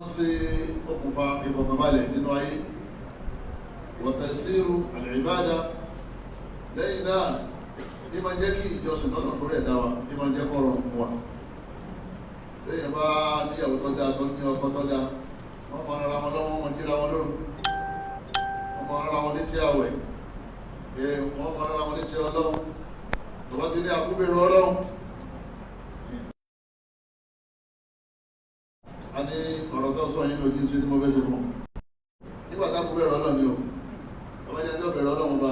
ṣe okùnfà ìfọ̀kànbalẹ̀ nínú ayé wa taysiru al-ibada lẹ́yìn náà ní máa jẹ́ kí ìjọsìn lọ́nà tó rẹ̀ dá wa ní máa jẹ́ kọ́rọ̀ fún wa lẹ́yìn bá níyàwó tó dáa tó ní ọkọ tó dáa wọ́n máa ra wọn lọ́wọ́ wọn jíra wọn lóru wọ́n máa ra wọn létí àwẹ̀ wọ́n máa ra wọn létí ọlọ́run tó bá ti ní àkúbèrè ọlọ́run a ní ọ̀rọ̀ tó sọ yín lójú tí mo fẹ́ ṣe fún nígbà tá kú bẹ̀rẹ̀ ọlọ́run ni o ọmọdé ẹjọ́ bẹ̀rẹ̀ ọlọ́run bá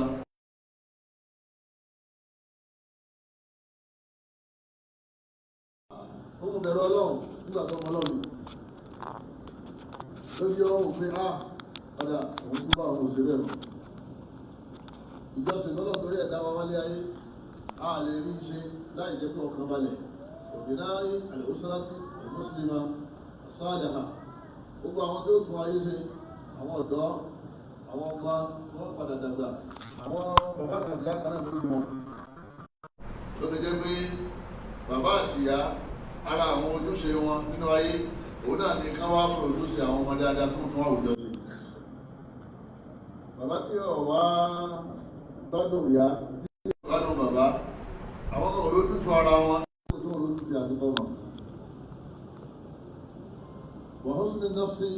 ó mú bẹ̀rẹ̀ ọlọ́run nígbà tó mọ ọlọ́run lójú ọ̀hún pé ọ̀dà òun tún bá òun òṣèré rẹ̀ ìjọsìn lọ́nà torí ẹ̀dá wa wálé ayé a lè rí ṣe láì jẹ́ pé ọkàn balẹ̀ òbínáyé al-usrati al-muslima as-saliha gbogbo àwọn tí ó tún ayé ṣe àwọn ọ̀dọ́ àwọn ọmọ wọn padà dàgbà àwọn bàbá kan ìyá kan náà lórí wọn ló ti jẹ́ pé bàbá àti ìyá ara àwọn ojúṣe wọn nínú ayé òun náà ní ká wá pòròdúsì àwọn ọmọ dáadáa tó tún àwùjọ sí bàbá tí ó wá tọ́jú ìyá tí ó gbádùn bàbá àwọn kan olójútu ara wọn tó tún olójútu àdúgbò wọn wa husni nafsi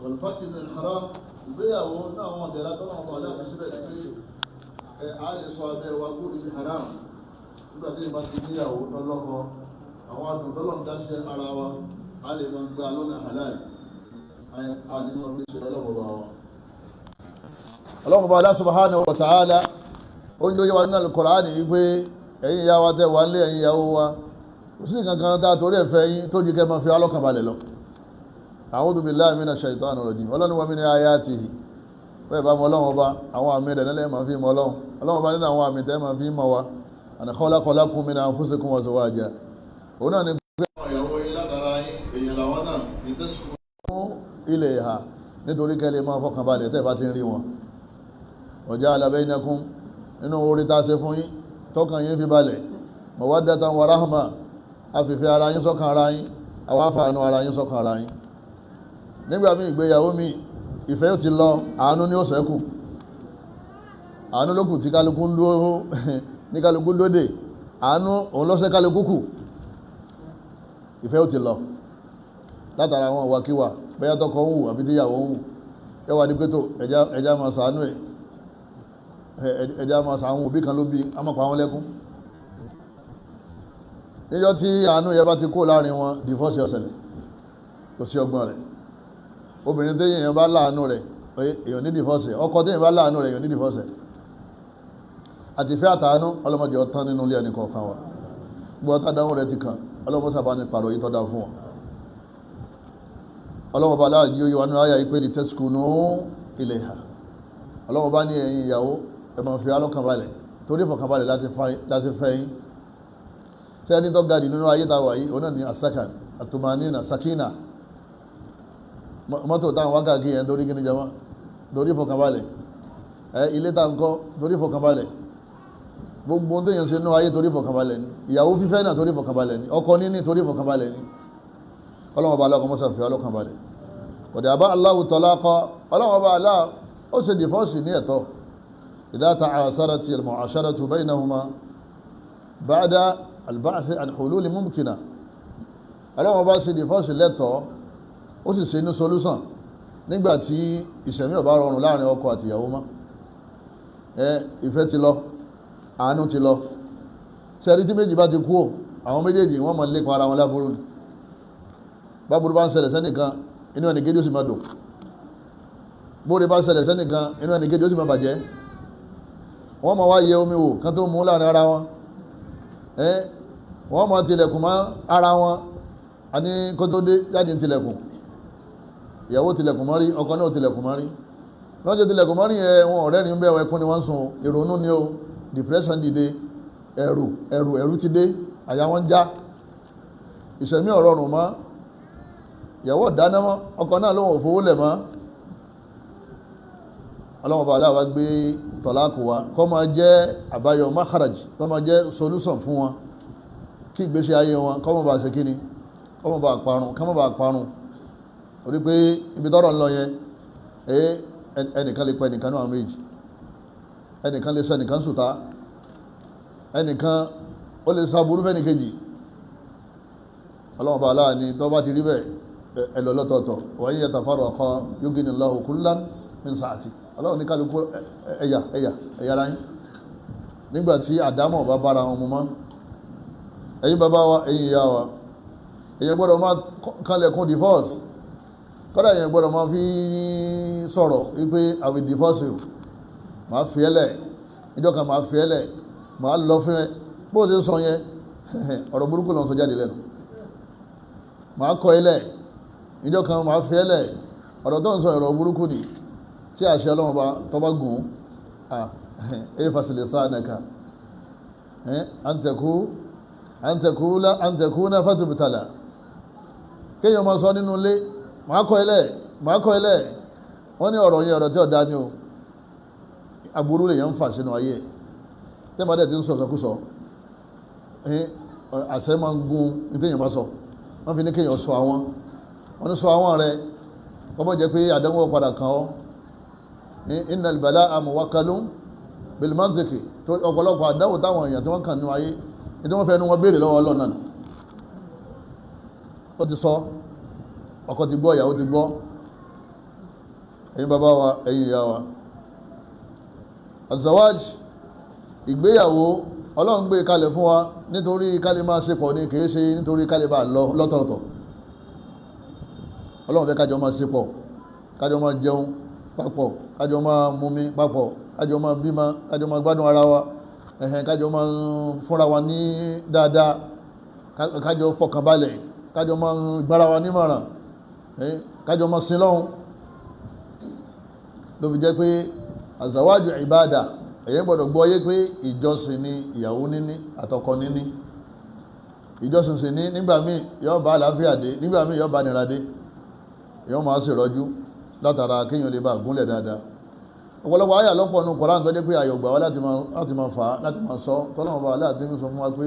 wal fakki min al-haram ìgbéyàwó náà wọn dẹ̀ra tó náà wọn aláàbí síbẹ̀ pé a lè sọ abẹ́ wa kú ibi haram nígbà tí ìbá ti níyàwó tọ́lọ́kọ àwọn àdùn tọ́lọ́ ń dáṣẹ́ ara wa a lè máa gba lọ́nà halal àdínú ọdún ṣe ọlọ́mọba wa. ọlọ́mọba Allah subhanahu wa ta'ala ó ń lóye wa nínú al-Qur'an yìí pé ẹ̀yin ìyá wa tẹ́ wà lé ẹ̀yin ìyàwó wa kò sí kankan tá a torí ẹ̀fẹ́ yín tó jí kẹ́ máa fi alọ́kàn balẹ̀ lọ. A'udhu billahi minash shaitanir rajim ọlọ́run wa min ayatihi bẹ́ẹ̀ bá mọ ọlọ́run ọba àwọn àmì rẹ̀ nílẹ̀ máa fi mọ ọlọ́run ọlọ́run ọba nínú àwọn àmì tẹ́ máa fi mọ wa an khalaqa lakum min anfusikum azwaja òun náà ni pé àwọn ìyàwó yín látara yín èèyàn làwọn náà ní tẹ́sùkú fún ilẹ̀ ìhà nítorí kẹ́lẹ̀ máa fọkàn balẹ̀ tẹ́ bá ti ń rí wọn wa ja'ala bainakum nínú orí tá a ṣe fún yín tọkàn yín fi balẹ̀ mawaddatan wa rahma àfìfẹ́ ara yín sọ́kàn ara yín àwọn àfààní ara yín sọ́kàn ara yín nígbà míì ìgbéyàwó mi ìfẹ́ yóò ti lọ àánú ní ó ṣẹ́kù àánú lókù tí kálukú ń dúró ní kálukú lóde àánú òun lọ́sẹ̀ kálukú kù ìfẹ́ yóò ti lọ látara àwọn ìwàkíwà bẹ́yà tọkọ ń wù àbí tíyàwó ń wù ẹwà ní pétò ẹjá máa ṣàánú ẹ̀ ẹjá máa ṣàánú òbí kan ló bí amọ̀pá wọn lẹ́kún níjọ́ tí àánú yẹ bá ti kó láàrin wọn divorce ọ̀sẹ̀lẹ̀ kò sí ọgbọ́n rẹ̀ obìnrin tí èèyàn bá láàánú rẹ̀ èèyàn ní divorce ọkọ tí èèyàn bá láàánú rẹ̀ èèyàn ní divorce àti ìfẹ́ àtàánú ọlọ́mọdé ọ̀tán nínú ilé ẹnì kọ̀ọ̀kan wa gbọ́ tàdánwò rẹ̀ ti kàn ọlọ́mọ sábà ní pàrọ̀ yìí tọ́da fún wọn ọlọ́mọ bá láàájí oyè wa nínú ayà ìpé ní taskunu ilayha ọlọ́mọ bá ní ẹ̀yin ìyàwó ẹ máa fi alọ́kànbalẹ̀ torí ìfọ̀kànbalẹ̀ láti fẹ́ yín tí ẹni tó gadi nínú ayé tàwà yìí òun náà ní asakan atumanina sakina mọ́tò táwọn wákàkì yẹn torí kíní jama torí ìfọ̀kànbalẹ̀ ilé tá ń kọ́ torí ìfọ̀kànbalẹ̀ gbogbo tó yẹn ṣe nínú ayé torí ìfọ̀kànbalẹ̀ ni ìyàwó fífẹ́ náà torí ìfọ̀kànbalẹ̀ ni ọkọ níní torí ìfọ̀kànbalẹ̀ ni ọlọ́wọ́ bá aláàkọ́ mọ́sá fi ọlọ́kànbalẹ̀ ọ̀dẹ̀ àbá Allahu talaqa ọlọ́wọ́ bá aláà ó ṣe dìfọ́ọ̀sì ní ẹ̀tọ́ idha ta'asarati al-mu'asharatu baynahuma ba'da al-ba'th an hulul mumkina ọlọ́wọ́ bá ṣe dìfọ́ọ̀sì lẹ́tọ̀ọ́ ó sì ṣe ní solúsàn nígbàtí ìṣẹ̀mí ò bá rọrùn láàrin ọkọ àti ìyàwó mọ́ ìfẹ́ ti lọ àánú ti lọ ṣẹ́rí tí méjì bá ti kú àwọn méjèèjì wọ́n mọ̀ lépa ara wọn láburú ni báburú bá ń ṣẹlẹ̀ sẹ́nìkan inú ẹni kéjì ó sì máa dùn bóre bá ń ṣẹlẹ̀ sẹ́nìkan inú ẹni kéjì ó sì máa bàjẹ́ wọ́n máa wá yẹ omi wò kán tó mú láàrin ara wọn wọ́n máa tilẹ̀kùn mọ́ ara wọn a ní kó tó dé jáde tilẹ̀kùn ìyàwó tilẹ̀kùn mọ́rí ọkọ náà tilẹ̀kùn mọ́rí wọ́n jẹ́ tilẹ̀kùn mọ́rí yẹn wọn ọ̀rẹ́ ní bẹ́ẹ̀ ẹkún ni wọ́n sùn ìrònú ni ó depression dìde ẹ̀rù ti dé àyà wọn já ìṣẹ̀mí ọ̀rọ̀rùn mọ́ ìyàwó dáná mọ́ ọkọ náà ló wọ́n fowó lẹ̀ mọ́ ọlọ́wọ́n bá aláwọ̀ gbé tọ̀láàkù wa kọ́ máa jẹ́ àbáyọ makharaj kọ́ máa jẹ́ solution fún wọn kí ìgbésí ayé wọn kọ́ mọ́ bá ṣe kíni kọ́ mọ́ bá parun orí pé ibi tọ́rọ̀ ń lọ yẹn ẹnìkan lè pa ẹnìkan náà méjì, ẹnìkan lè sọ ẹnìkan sùtá, ẹnìkan ó lè sàbúrú fẹ́ni kejì. ọlọ́wọ́n bá aláà ní tó bá ti rí bẹ́ẹ̀ ẹlọ lọ́tọ̀ọ̀tọ̀ wa in yatafarraqa yughnillahu kullan min sa'ati. ọlọ́wọ́n ní kálukú ẹ̀yà ráyín nígbàtí àdámọ̀ bá bára wọn mú mọ́. ẹ̀yin bàbá wa, ẹ̀yin ìyá wa, èyàn gbọ́dọ̀ máa kanlẹ̀kùn divorce, kọ́dà èyàn gbọ́dọ̀ máa fi sọ̀rọ̀ wípé I will divorce you, máa fi ẹlẹ̀ ìjọ kan, máa fi ẹlẹ̀, máa lọ fún ẹ. bó ti sọ yẹn ọ̀rọ̀ burúkú lọ́n sọ jáde lẹ́nu. máa kọ ẹlẹ̀ ìjọ kan, máa fi ẹlẹ̀, ọ̀rọ̀ tó ń sọ ọ̀rọ̀ burúkú ni tí àṣẹ Ọlọ́run bá tọ́ bá gùn fàṣìlẹ̀ sáà nẹ́ka àǹtẹ̀kúnà fàtùbìtàlà. kéèyàn máa sọ nínú ilé máa kọ ẹlẹ̀, wọ́n ní ọ̀rọ̀ yẹn ọ̀rọ̀ tí ọ̀dá ni o, aburú lè yẹn ń fà sínú ayé tẹ́mọ̀dẹ̀ tí ń sọ sọkúsọ. àṣẹ máa ń gun ní téèyàn bá sọ, wọ́n fi ní kéèyàn sọ àwọn, wọ́n ní sọ àwọn rẹ̀ kọ́bọ̀ jẹ́ pé àdánwò padà kàn ọ́. innal bala'a muwakkalun bil mantiqi, tó ọ̀pọ̀lọpọ̀ àdánwò táwọn èèyàn tí wọ́n kàn ní ayé ní tí wọ́n fẹ́ nu wọn béèrè lọ́wọ́ Ọlọ́run náà. ó ti sọ, ọkọ ti gbọ́, ìyàwó ti gbọ́. ẹ̀yin bàbá wa, ẹ̀yin ìyá wa, azawaj, ìgbéyàwó Ọlọ́run gbé kalẹ̀ fún wa nítorí kálí máa ṣe pọ̀ ní, kìí ṣe nítorí kálí bá lọ lọ́tọ̀ọ̀tọ̀. Ọlọ́run fẹ́ kájọ máa ṣe pọ̀, kájọ máa jẹun papọ̀, kájọ máa mumi papọ̀, kájọ máa bímọ, kájọ máa gbádùn ara wa, kájọ máa fúnra wa ní dáadáa, kájọ fọkànbalẹ̀, kájọ máa gbára wa nímọ̀ràn, kájọ máa sin lọ́hun. ló fi jẹ́ pé azawaju ibada, èyí gbọ́dọ̀ gbọ́ yé pé ìjọsìn ni ìyàwó níní àtọkọ níní. ìjọsìn sì ní nígbà míì yóò bá àlàáfíà dé, nígbà míì yóò bá nira dé, yóò máa ṣe rọ́jú látara kéèyàn lè bá gúnlẹ̀ dáadáa. ọ̀pọ̀lọpọ̀ àyà lọ́pọ̀ nù Kùránì tó jẹ́ pé àyọ̀ gbà wá láti máa fà á, láti máa sọ tọ́lọ́mọba aláàtí fi sọ fún wa pé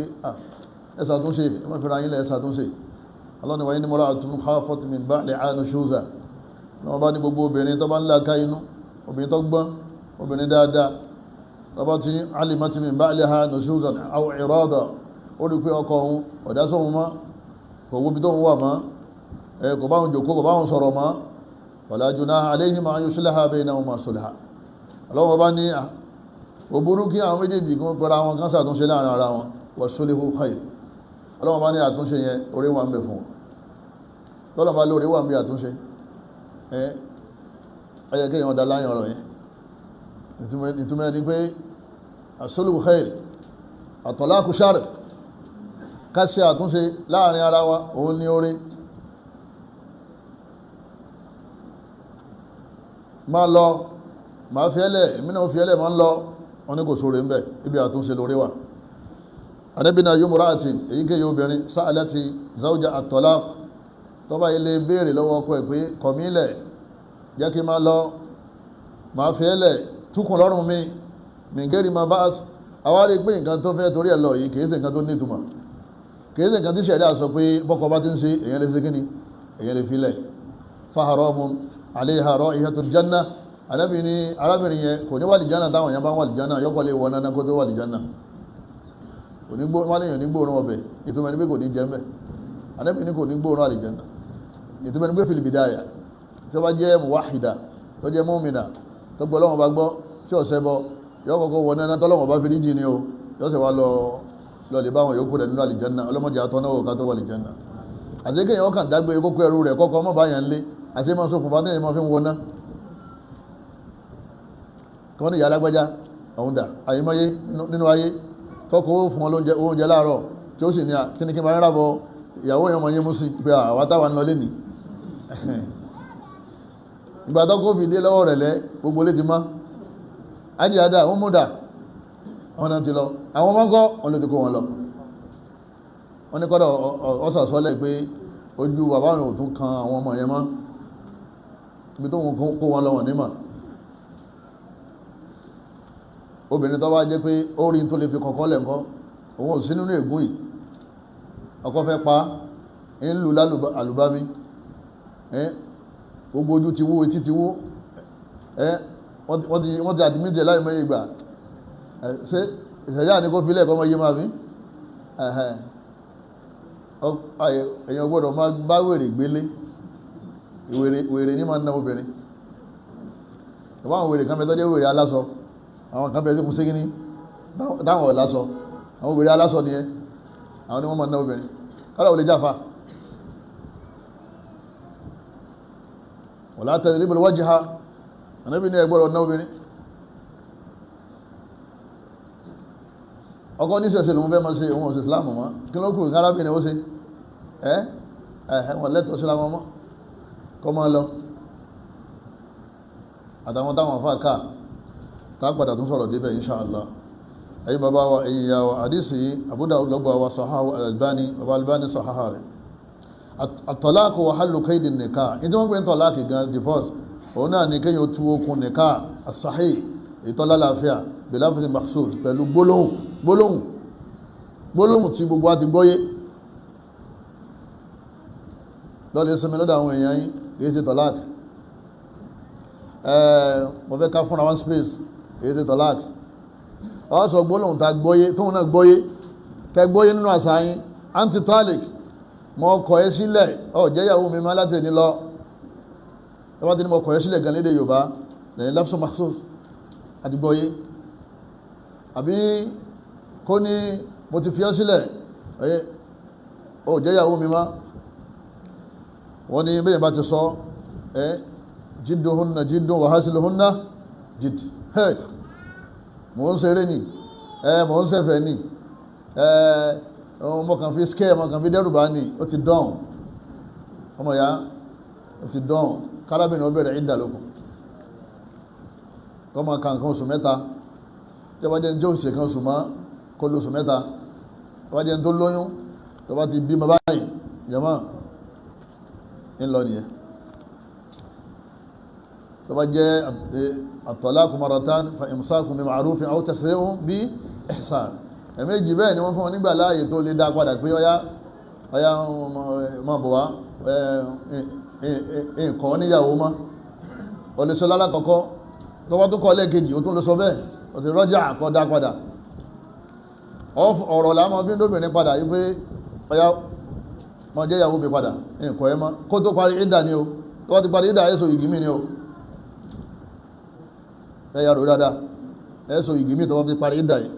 ẹ̀sà tó ṣe, ẹ má fi ra yín lẹ̀, ẹ̀sà tó ṣe. Allah ni wa in imra'atun khafat min ba'liha nushuzan. wọ́n bá ní gbogbo obìnrin tó bá ń láka inú, obìnrin tó gbọ́n, obìnrin dáadáa, tó bá ti alimat min ba'liha nushuzan aw irada, ó rí pé ọkọ òun ọ̀dá sóhun mọ́, kò wóbi tó ń wà mọ́, kò bá òun jòkó, kò bá òun sọ̀rọ̀ mọ́, wala junaha alayhima an yuslaha baynahuma sulha. ọlọ́wọ́ bá ní ó burú kí àwọn méjèèjì kí wọ́n pẹ̀lú àwọn kan ṣàtúnṣe láàrin ara wọn, wa sulhu khair. ọlọ́wọ́ bá ní àtúnṣe yẹn orí wà ń bẹ fún tọ́lọ̀ bá lórí wà ń bí àtúnṣe. ẹyẹ kí èèyàn dá láyìn ọ̀rọ̀ yẹn, ìtumọ̀ ní pé as-sulhu khair, at-talaqu shar, ká ṣe àtúnṣe láàrin ara wa òun ní orí. máa lọ, máa fi ẹlẹ̀, ìmìnà fi ẹlẹ̀ máa ń lọ, wọn ní kò sóre ń bẹ̀, ibi àtúnṣe lórí wà. Ànábìnà yumra'ati, èyíkéyìí obìnrin sa'alati zawja at-talaq, tó bá ilé béèrè lọ́wọ́ ọkọ ẹ̀ pé kọ̀mílẹ̀, jẹ́ kí máa lọ, máa fi ẹlẹ̀, túkùn lọ́rùn mi, min ghairi ma ba's. àwárí pé nǹkan tó fẹ́ torí ẹ̀ lọ yìí kìí ṣe nǹkan tó ní ìtumọ̀, kìí ṣe nǹkan tí ṣẹ̀ríà sọ pé bọ́kọ bá ti ń ṣe èyàn lè ṣe kíni, èyàn lè filẹ̀. fa haramun alayha ra'ihatul janna. Ànábì ní arábìnrin yẹn kò ní wà lí janna, táwọn èèyàn bá wà lí janna yọ́kọ̀ lè wọ náà kó tó wà lí janna. kò ní gbóòrùn ọbẹ̀, ìtumọ̀ ní pé kò ní jẹ́ mbẹ̀. Ànábì ní kò ní gbóòrùn àlìjanna, ìtumọ̀ ní pé fil bidaya, tí ó bá jẹ́ muwahida, tó jẹ́ mu'mina, tó gbọ́ Ọlọ́run bá gbọ́, tí ó ṣẹbọ, yọ́ kọ́kọ́ wọ náà tọ́lọ́run bá fi ní jì ní o, yọ́ sì wá lọ lè bá wọn yòókù rẹ̀ nínú àlìjanna. ọlọ́mọdé àtọ́náwó ká tó wà àlìjanna. àti kéèyàn kàn dágbére kókó ẹrú rẹ̀ kọ́kọ́ mọ́ bá yàn lé, àti máa sókùn bá tẹ́yìn máa fi ń wọná. kí wọ́n ní ìyá alágbájá ọ̀hún dà àyèmáyé nínú ayé, tọ́kọ̀ fún wọn oúnjẹ láàárọ̀ tí ó sì ní kíní kí n bá ń rábọ̀ ìyàwó yẹn mọ̀ yé mú sí pé àwa táwa ń lọ lé ní. ìgbà tọ́kọ̀ fi dé lọ́wọ́ rẹ̀ lẹ́ gbogbo lé ti má ájì àdá ó mú dà wọn náà ti lọ, àwọn ọmọ ńkọ́ wọn ló ti kó wọn lọ. wọ́n ní kọ́dọ̀ ọ̀sọ̀sọ́lẹ̀ pé ojú bàbá wọn ò tún kan àwọn ọmọ yẹn mọ́, ibi tó wọn kó wọn lọ́wọ́ nímọ̀. obìnrin tó bá jẹ́ pé ó rí tó lè fi kọ̀kọ́ lẹ̀ ńkọ́, òun ò sí nínú ègún yìí, ọkọ fẹ́ pa ń lù lálùbami, gbogbo ojú ti wó etí ti wó wọ́n ti admit láì mọ́ ìgbà ṣe ìṣẹ̀lẹ̀ àní kó filẹ̀ kọ́ mọ́ yé máa fi èèyàn gbọ́dọ̀ máa bá wèrè gbélé wèrè ní máa ń ná obìnrin ìwọ́n àwọn wèrè kan bẹ tó jẹ́ wèrè aláṣọ àwọn kan bẹ tí mo ṣe kíní dáwọn ọ̀lásọ àwọn wèrè aláṣọ ni àwọn ni wọ́n máa ń ná obìnrin kọ́lá ò lè jáfa wala tadribul wajha Ànábì ní ẹ gbọ́dọ̀ ná obìnrin ọkọ ní ṣẹ̀ṣẹ̀ lòun fẹ́ máa ṣe òun òṣè Islam mọ́ kí ló kù arábìnrin ó ṣe wọ́n lẹ́tọ̀ọ́ sí láwọn mọ́ kọ́ máa lọ àtàwọn táwọn afá ká tágbàdà tún sọ̀rọ̀ débẹ̀ inṣáàlá ẹ̀yin bàbá wa ẹ̀yin ìyá wa àdísì Abu Dawud lọ́gbà wa sahahu al-Albani bàbá Albani sahaha rẹ̀ at-talaq wa hallu kayd an-nikah ní tí wọ́n pè ní tọ́láàkì gan divorce òun náà ní kéyàn tú okùn nikah as-sahih ìtọ́lá láàfíà bilafzi makhsus pẹ̀lú gbólóhùn tí gbogbo wa ti gbọ́yé lọ́lẹ̀ sọmi lọ́dọ̀ àwọn èèyàn yìí kìí ṣe tọ́láàkì mo fẹ́ ká fúnra one space kìí ṣe tọ́láàkì ọ sọ gbólóhùn ta gbọ́yé tóun náà gbọ́yé tẹ gbọ́yé nínú àṣà yín anti-talik mo kọ̀ ẹ́ sílẹ̀ ọ jẹ́yàwó mi máa láti ní lọ ẹ bá ti ní mo kọ̀ ẹ́ sílẹ̀ gan lédè Yorùbá lẹ́yìn lafsu makhsus àti gbọ́yé àbí kó ní mo ti fi ọ́ sílẹ̀ ọ jẹ́yàwó mi máa wọ́n ní bẹ́yẹ̀ bá ti sọ jidduhunna jiddun wa hasluhunna jidd mò ń ṣeré ní mò ń ṣẹ̀fẹ̀ ní mo kàn fi scare mo kàn fi dẹ́rùbá ní ó ti dán ọmọ ya ó ti dán kárábìnrin ó bẹ̀rẹ̀ ìdà lókun kọ́ ma kàn kan oṣù mẹ́ta tí wọ́n jẹ́ tí ó ṣe kan oṣù mọ́ kó lóṣù mẹ́ta tí wọ́n jẹ́ tó lóyún tí wọ́n ti bí ma báyìí jẹ́mọ́ ń lọ nìyẹn tó bá jẹ́ at-talaqu marratan fa imsakun bi ma'rufin aw tasrihun bi ihsan ẹ̀mẹ́jì bẹ́ẹ̀ ni wọ́n fún wọn nígbà láàyè tó lè dá padà pé ọya ma bọ̀ wá nǹkan níyàwó má o lè sọ lálákọ̀ọ́kọ́ tó bá tó kọ́ lẹ́ẹ̀kejì ó tún lè sọ bẹ́ẹ̀ o ti rọ́jà kọ́ dá padà ọ̀rọ̀ làwọn fi ń dóbìnrin padà yí pé ọya ma jẹ́ ìyàwó mi padà nǹkan ẹ má kó tó parí ìdà ni o tó bá ti parí ìdà ẹ̀sọ ìgìmí ni o ẹ̀yà rò dáadáa ẹ̀sọ ìgìmí tó bá ti parí ìdà yìí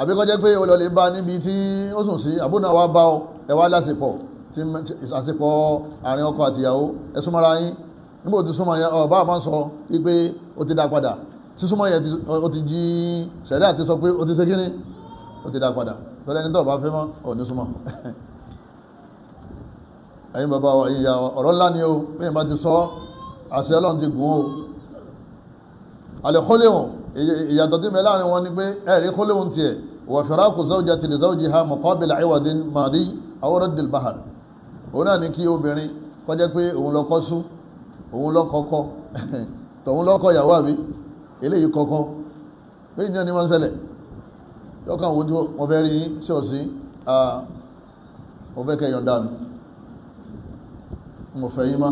àbí kọ́ jẹ́ pé o lọ lè bá níbi tí ó sùn sí àbúnà wa bá ọ ẹwà lásìpọ̀ tí àsìpọ̀ àárín ọkọ àti ìyàwó ẹ súnmọ́ra yín nígbò tí súnmọ́ yẹn ọba àmọ́ sọ wípé ó ti dá padà tí súnmọ́ yẹn ó ti jí ṣẹ̀dá àti sọ pé ó ti ṣe kíní ó ti dá padà tọ́lẹ̀ ní tọ́ bá fẹ́ mọ́ ọ̀ ní súnmọ́ ẹ̀yin bàbá wa ẹ̀yin ìyá wa ọ̀rọ̀ ńlá ni o bí yẹn bá ti sọ àṣẹ Ọlọ́run ti gùn o alẹ́kọ́léhùn ìyàtọ̀ tí mẹ́ láàrin wọn ni pé ẹ̀rí kọ́léhùn tiẹ̀ wà firaqu zawjati li zawjiha muqabila 'iwadin madi aw raddil mahar òun náà ní kí obìnrin kọjá pé òun lọ kọ́sú òun lọ kọ́kọ́ tọ̀hún lọ́kọ́ ìyàwó àbí eléyìí kọ́kọ́ pé ìjẹ́ ni wọ́n ń ṣẹlẹ̀ lọ́kàn wo tí wọ́n fẹ́ rí ṣọ́ọ̀sí mo fẹ́ kẹyọ̀ dànù mo fẹ́ yí má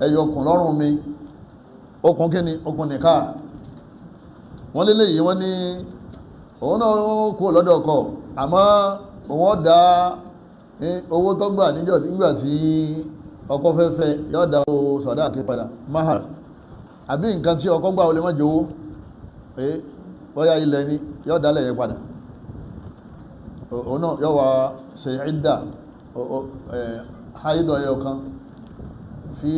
ẹyọ ọkùn lọ́rùn mi okùn kíni okùn nìká wọ́n lélẹ̀ yìí wọ́n ní òun náà kú lọ́dọ̀ ọkọ àmọ́ òun dá owó tó gbà nígbà tí ọkọ fẹ́fẹ́ yóò dá owó sọ̀dá àkí padà mahar àbí nǹkan tí ọkọ gbà ó lè má jowó bóyá ilẹ̀ ni yóò dálẹ̀ yẹ padà òun náà yóò wá ṣe ìdá haidọ̀ ẹyọ kan fi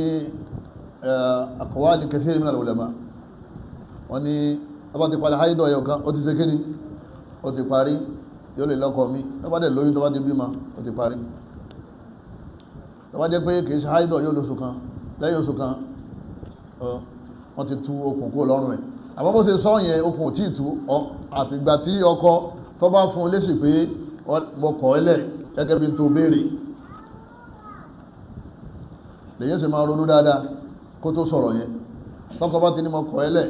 aqwali kathir min al-ulama wọ́n ní ọba ti padà haidọ̀ ẹyọ kan ó ti ṣe kíni ó ti parí yóò lè lọ́kọ mi tó bá dẹ̀ lóyún tó bá ti bímọ ó ti parí tó bá jẹ́ pé kìí ṣe haidọ̀ yóò lóṣù kan lẹ́yìn oṣù kan wọ́n ti tú okùn kó lọ́rùn ẹ̀ àmọ́ bó ṣe sọ yẹn okùn ò tí ì tú àfìgbà tí ọkọ tó bá fún un léṣe pé mo kọ̀ ẹ́ lẹ̀ gẹ́gẹ́ bí tó béèrè lèyìn ṣe máa ronú dáadáa kó tó sọ̀rọ̀ yẹn tọ́kọ bá ti ní mo kọ̀ ẹ́ lẹ̀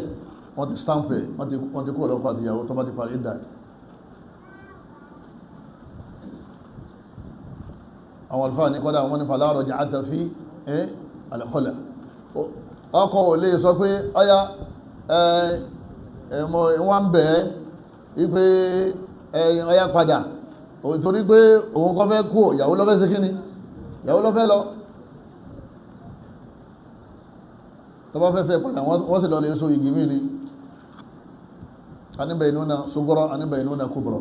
wọ́n ti stamp ẹ̀ wọ́n ti kó ọlọ́pàá àti ìyàwó tó bá ti parí ìdá àwọn alfáà ní kọ́dá wọn ní fala raj'ata fi al-khula ọkọ ò lè sọ pé ọya wọ́n bẹ̀ ipé ọya padà torí pé òun kọ́ fẹ́ kú ìyàwó ló fẹ́ ṣe kíni ìyàwó ló fẹ́ lọ tó bá fẹ́ padà wọ́n sì lọ lè so igi mí ni anibainuna sugura anibainuna kubra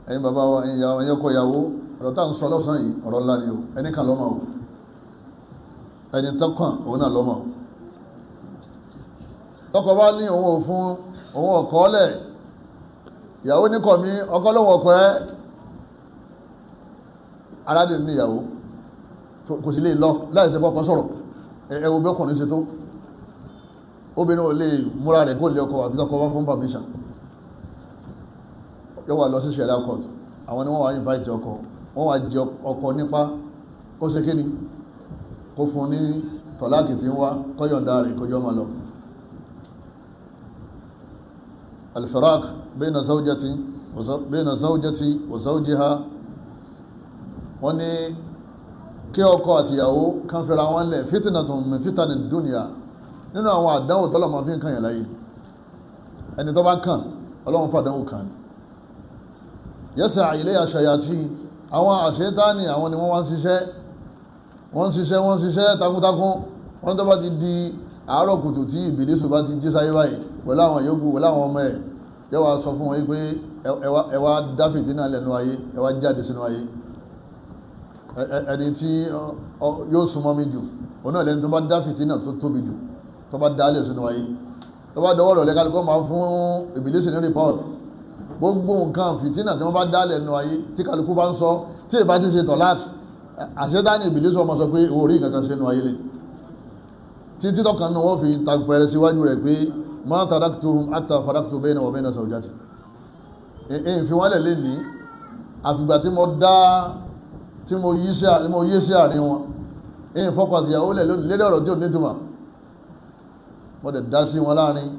ẹ̀yin bàbá wa ẹ̀yin ọkọ ìyàwó ọ̀rọ̀ tá ń sọ lọ́sàn yìí ọ̀rọ̀ ńlá ni o ẹni kan lọ́mọ o ẹni tọ́kàn òun náà lọ́mọ tọ́kọ bá ní òun òfin òun ọ̀kọ́ lẹ̀ ìyàwó ní kọ̀ mí ọkọ lóhun ọkọ̀ ẹ́ aládìí ní ìyàwó kò sí lè lọ láìsẹ̀ pọ́kọ sọ̀rọ̀ ẹwọ bí ọkùnrin ṣe tó obìnrin ò lè múra rẹ̀ kó lè ọkọ àbí tọ́kọ wá fún permission yóò wà lọ sí ṣẹ̀dá court àwọn ni wọ́n wá invite ọkọ wọ́n wá jẹ ọkọ nípa kó ṣe kíni kó fún ní tọ̀láàkì tí ń wá kọ́yọ̀ǹda rẹ̀ kójọ́ máa lọ الفراق بين زوجتي وزوجها wọ́n ní kí ọkọ àti ìyàwó kan fẹ́ra wọn lẹ̀ fitnatun min fitani dunya nínú àwọn àdánwò tọ́lọ̀ máa fi ń kàn yàn láyé ẹni tó bá kàn ọlọ́run fàdánwò kàn yas'a ilayha shayatin àwọn àṣetáni àwọn ni wọ́n wá ń ṣiṣẹ́ takuntakun wọ́n tó bá ti di àárọ̀ kùtù tí ìbìlísù bá ti jí sáyé báyìí pẹ̀lú àwọn yòókù pẹ̀lú àwọn ọmọ ẹ̀ yóò wá sọ fún wọn pé ẹ wá dá fìtínà lẹ́nu ayé ẹ wá jáde sínú ayé ẹni tí yóò súnmọ́ mi jù òun náà lẹ́ni tó bá dá fìtínà tó tóbi jù tó bá dá lẹ̀ sínú ayé tó bá dọwọ́ rọ̀ lẹ́kàlùkọ́ máa fún ìbìlísù ní report gbogbo nǹkan fìtínà tí wọ́n bá dá lẹ́nu ayé tí kálukú bá ń sọ tí ìbá ti ṣe tọ̀láàkì àṣetáni ìbìlísù ọmọ sọ pé orí nǹkan kan sínú ayé lè títí tọ́kàn náà wọ́n fi tàgbẹ̀rẹ̀ síwájú rẹ̀ pé ma taraktuhum hatta faraktu bayna wa bayna zawjati èyí fi wọ́n lẹ̀ lè ní àfìgbà tí mo yí sí àárín wọn èyí fọ́pàá ti yàwó lẹ̀ lónìí lédè ọ̀rọ̀ tí ò nítumọ̀ mo dẹ̀ dá sí wọn láàrin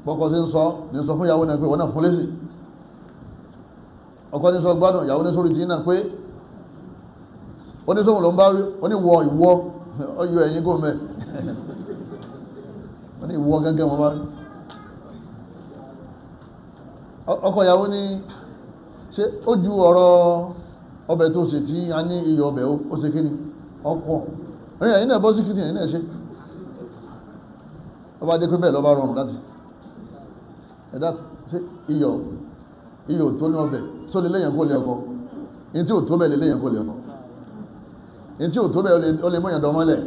bọ́kọ sí ń sọ ní sọ fún ìyàwó náà pé wọ́n náà fún lésì ọkọ ní sọ gbádùn ìyàwó ní sórí tí náà pé oníṣòwò ló ń bá rí oníwọ ìwọ ọyọ ẹ̀yìn kò mẹ́ wọ́n ní ìwọ gẹ́gẹ́ wọn bá rí ọkọ ìyàwó ní ṣe ó ju ọ̀rọ̀ ọbẹ̀ tó ṣe tí a ní iyọ̀ ọbẹ̀ ó ṣe kíni ọkọ̀ ẹ̀yìn náà bọ́ sí kíni ẹ̀yìn náà ṣe ọba dé pé bẹ́ẹ̀ lọ́ba rọrùn láti ẹ̀dá ṣe iyọ̀ tó ní ọbẹ̀ tó lè léyàn kó lè ọkọ̀ in tí ò tó bẹ́ẹ̀ lè léyàn kó lè ọkọ̀ in tí ò tó bẹ́ẹ̀ ó lè mọ́yàn dọ́mọ́lẹ̀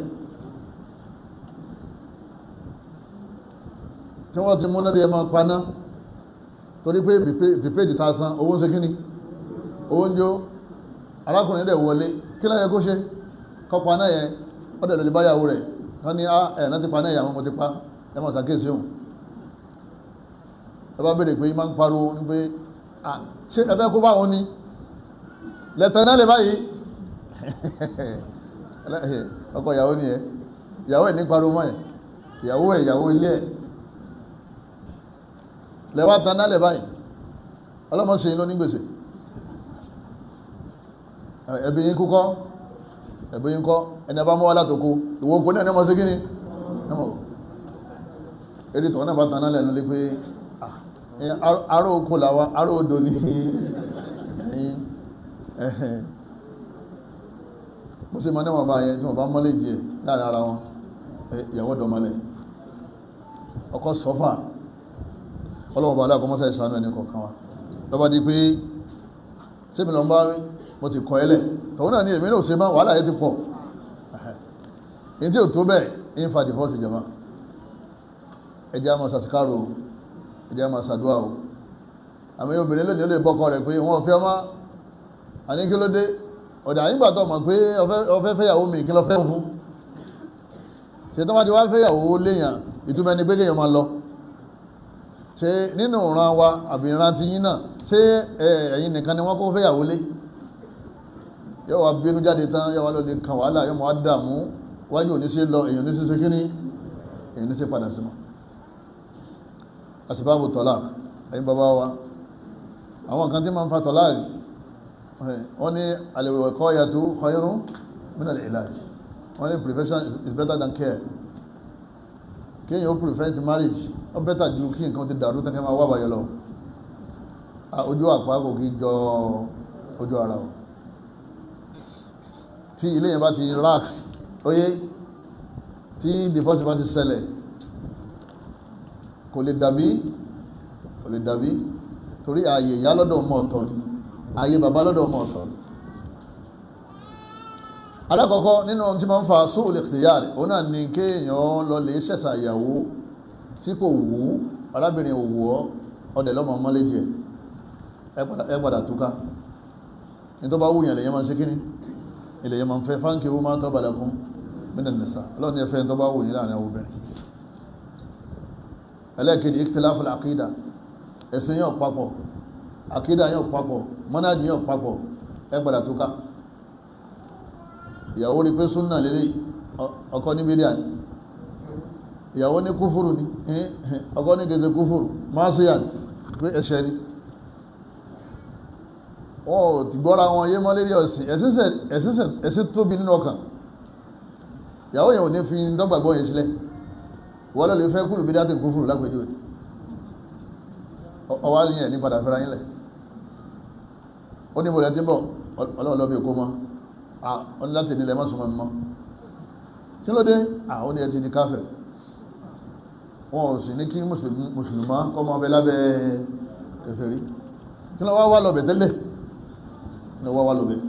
tí wọ́n ti múná dé ẹmọ paná torí pé prepaid ta san owó ń ṣe kíní owó ń jó arákùnrin dẹ̀ wọlé kí láyẹ kó ṣe kọ́ paná yẹn ó dẹ̀ lè báyàwó rẹ̀ wọ́n ní ẹ̀nà ti paná ìyàwó mo ti pa ẹmọ sàkéèsí òun ẹ bá bèèrè pé má ń pariwo ní pé ṣé ẹ̀fẹ́ kó bá wọn ni lẹ́tẹ̀ náà lè báyìí ọkọ ìyàwó ni ẹ ìyàwó ẹ̀ ní pariwo mọ́ ẹ̀ ìyàwó ilé ẹ̀ lẹ́wà tán náà lè báyìí ọlọ́mọ̀ṣe ló ní gbèsè ẹbí yín kúkọ́ ẹni bá mọ́ wá látòkó ìwòkó náà nẹ́mọ̀ sí kí ni èdè tọ̀ náà bá tán náà lẹ́nu lé pé aró okó làwá aró odò ní mo sì mọ́ níwọ̀n bá yẹn tí wọ́n bá mọ́lé jẹ láàrin ara wọn ìyàwó dọ̀mọ́lẹ̀ ọkọ sọ́fà ọlọ́wọ́ bá aláàkọ́mọ́sá ìsànú ẹni kọ̀ọ̀kan wa lọ́bá di pé tí mi lọ bá rí mo ti kọ ẹlẹ̀ tọ̀wọ́n náà ní èmi náà ṣe máa wàhálà yẹ ti pọ̀ in tí ò tó bẹ́ẹ̀ in fa divorce jama ẹjẹ́ àmà sàtìkárò ẹjẹ́ àmà sàdúwà o àmì obìnrin lónìí ó lè bọ́kọ rẹ̀ pé wọ́n fẹ́ ọmọ àní kí ló dé ọ̀dà àyígbà tó mọ̀ pé ọfẹ́ fẹ́yàwó mi kí lọ fẹ́ fún ṣe tó má ti wá fẹ́yàwó léèyàn ìtumọ̀ ẹni pé kéèyàn máa lọ ṣe nínú ìran wa àbí ìran ti yín náà ṣe ẹ̀yin nìkan ni wọ́n kó fẹ́yàwó lé yóò wá bínú jáde tán yóò wá lọ lè kan wàhálà yóò máa dààmú wájú òní sí lọ èyàn ní sí kíní èyàn ní sí padà sí mọ́ asìbábù tọ́lá ẹ̀yin bàbá wa àwọn kan tí ma ń fa tọ́lá wọ́n ní al-wiqayatu khayrun min al-ilaj, wọ́n ní prevention is better than care. Kéèyàn ó prevent marriage ó better ju kí nǹkan ti dàrú tán kí máa wá bàyẹ̀ lọ. Ojú àpá kò kí jọ ojú ara o. Tí ilé yẹn bá ti rack oyé tí divorce bá ti ṣẹlẹ̀ kò lè dàbí torí ààyè ìyá lọ́dọ̀ ọmọ ọ̀tọ̀ ni, ààyè bàbá lọ́dọ̀ ọmọ ọ̀tọ̀ ni. Alákọ̀ọ́kọ́ nínú ohun tí máa ń fa su'ul ikhtiyar òun náà ni kéèyàn lọ lè ṣẹ̀ṣà ìyàwó tí kò wù ú, arábìnrin ò wù ọ́, ọdẹ lọ́mọ mọ́lẹ́jì ẹ padà túká. Ní tó bá wù yàn lèyàn máa ń ṣe kíní, ilẹ̀ yẹn máa ń fẹ́ fankihu ma taba lakum minan nisa, ọlọ́run ní ẹfẹ́ tó bá wù yín láàrin àwọn obìnrin. Ẹlẹ́ẹ̀kejì ikhtilafu al-aqida, ẹ̀sìn yóò papọ̀, àkídà yóò papọ̀, mọ́nájì yóò papọ̀, ẹ padà túká. Ìyàwó rí pé súnnà lélẹ̀, ọkọ ní bídíà ni, ìyàwó ní kúfùrù ni, ọkọ ní gẹ́gẹ́ kúfùrù, máṣíyà ni pé ẹ̀ṣẹ̀ ni. Wọ́n ti gbọ́ra wọn yé mọ́ lérí ẹ̀sìn tóbi nínú ọkàn. Ìyàwó yẹn ò ní fi dọ́gbàgbọ́ yẹn sílẹ̀, wọ́n lọ lè fẹ́ kúrò bídíà tí kúfùrù lápẹjọ́ ọwá ní ẹ̀ ní padà fẹ́ra yín lẹ̀. Ó ní bọ̀lẹ̀ tí ń bọ̀ ọlọ́ọ̀lọ́bí òkú mọ́, ó ní láti nílẹ̀ mọ́sùnmọ́ mọ́. Kí ló dé? Ó ní ẹ ti di káfẹ̀. Wọ́n ò sì ní kí mùsùlùmá kọ́ mọ́ ọbẹ̀ lábẹ́ kèfèrí. Kí ló wá lọ́bẹ̀ tẹ́lẹ̀? Ní wá lọ́bẹ̀.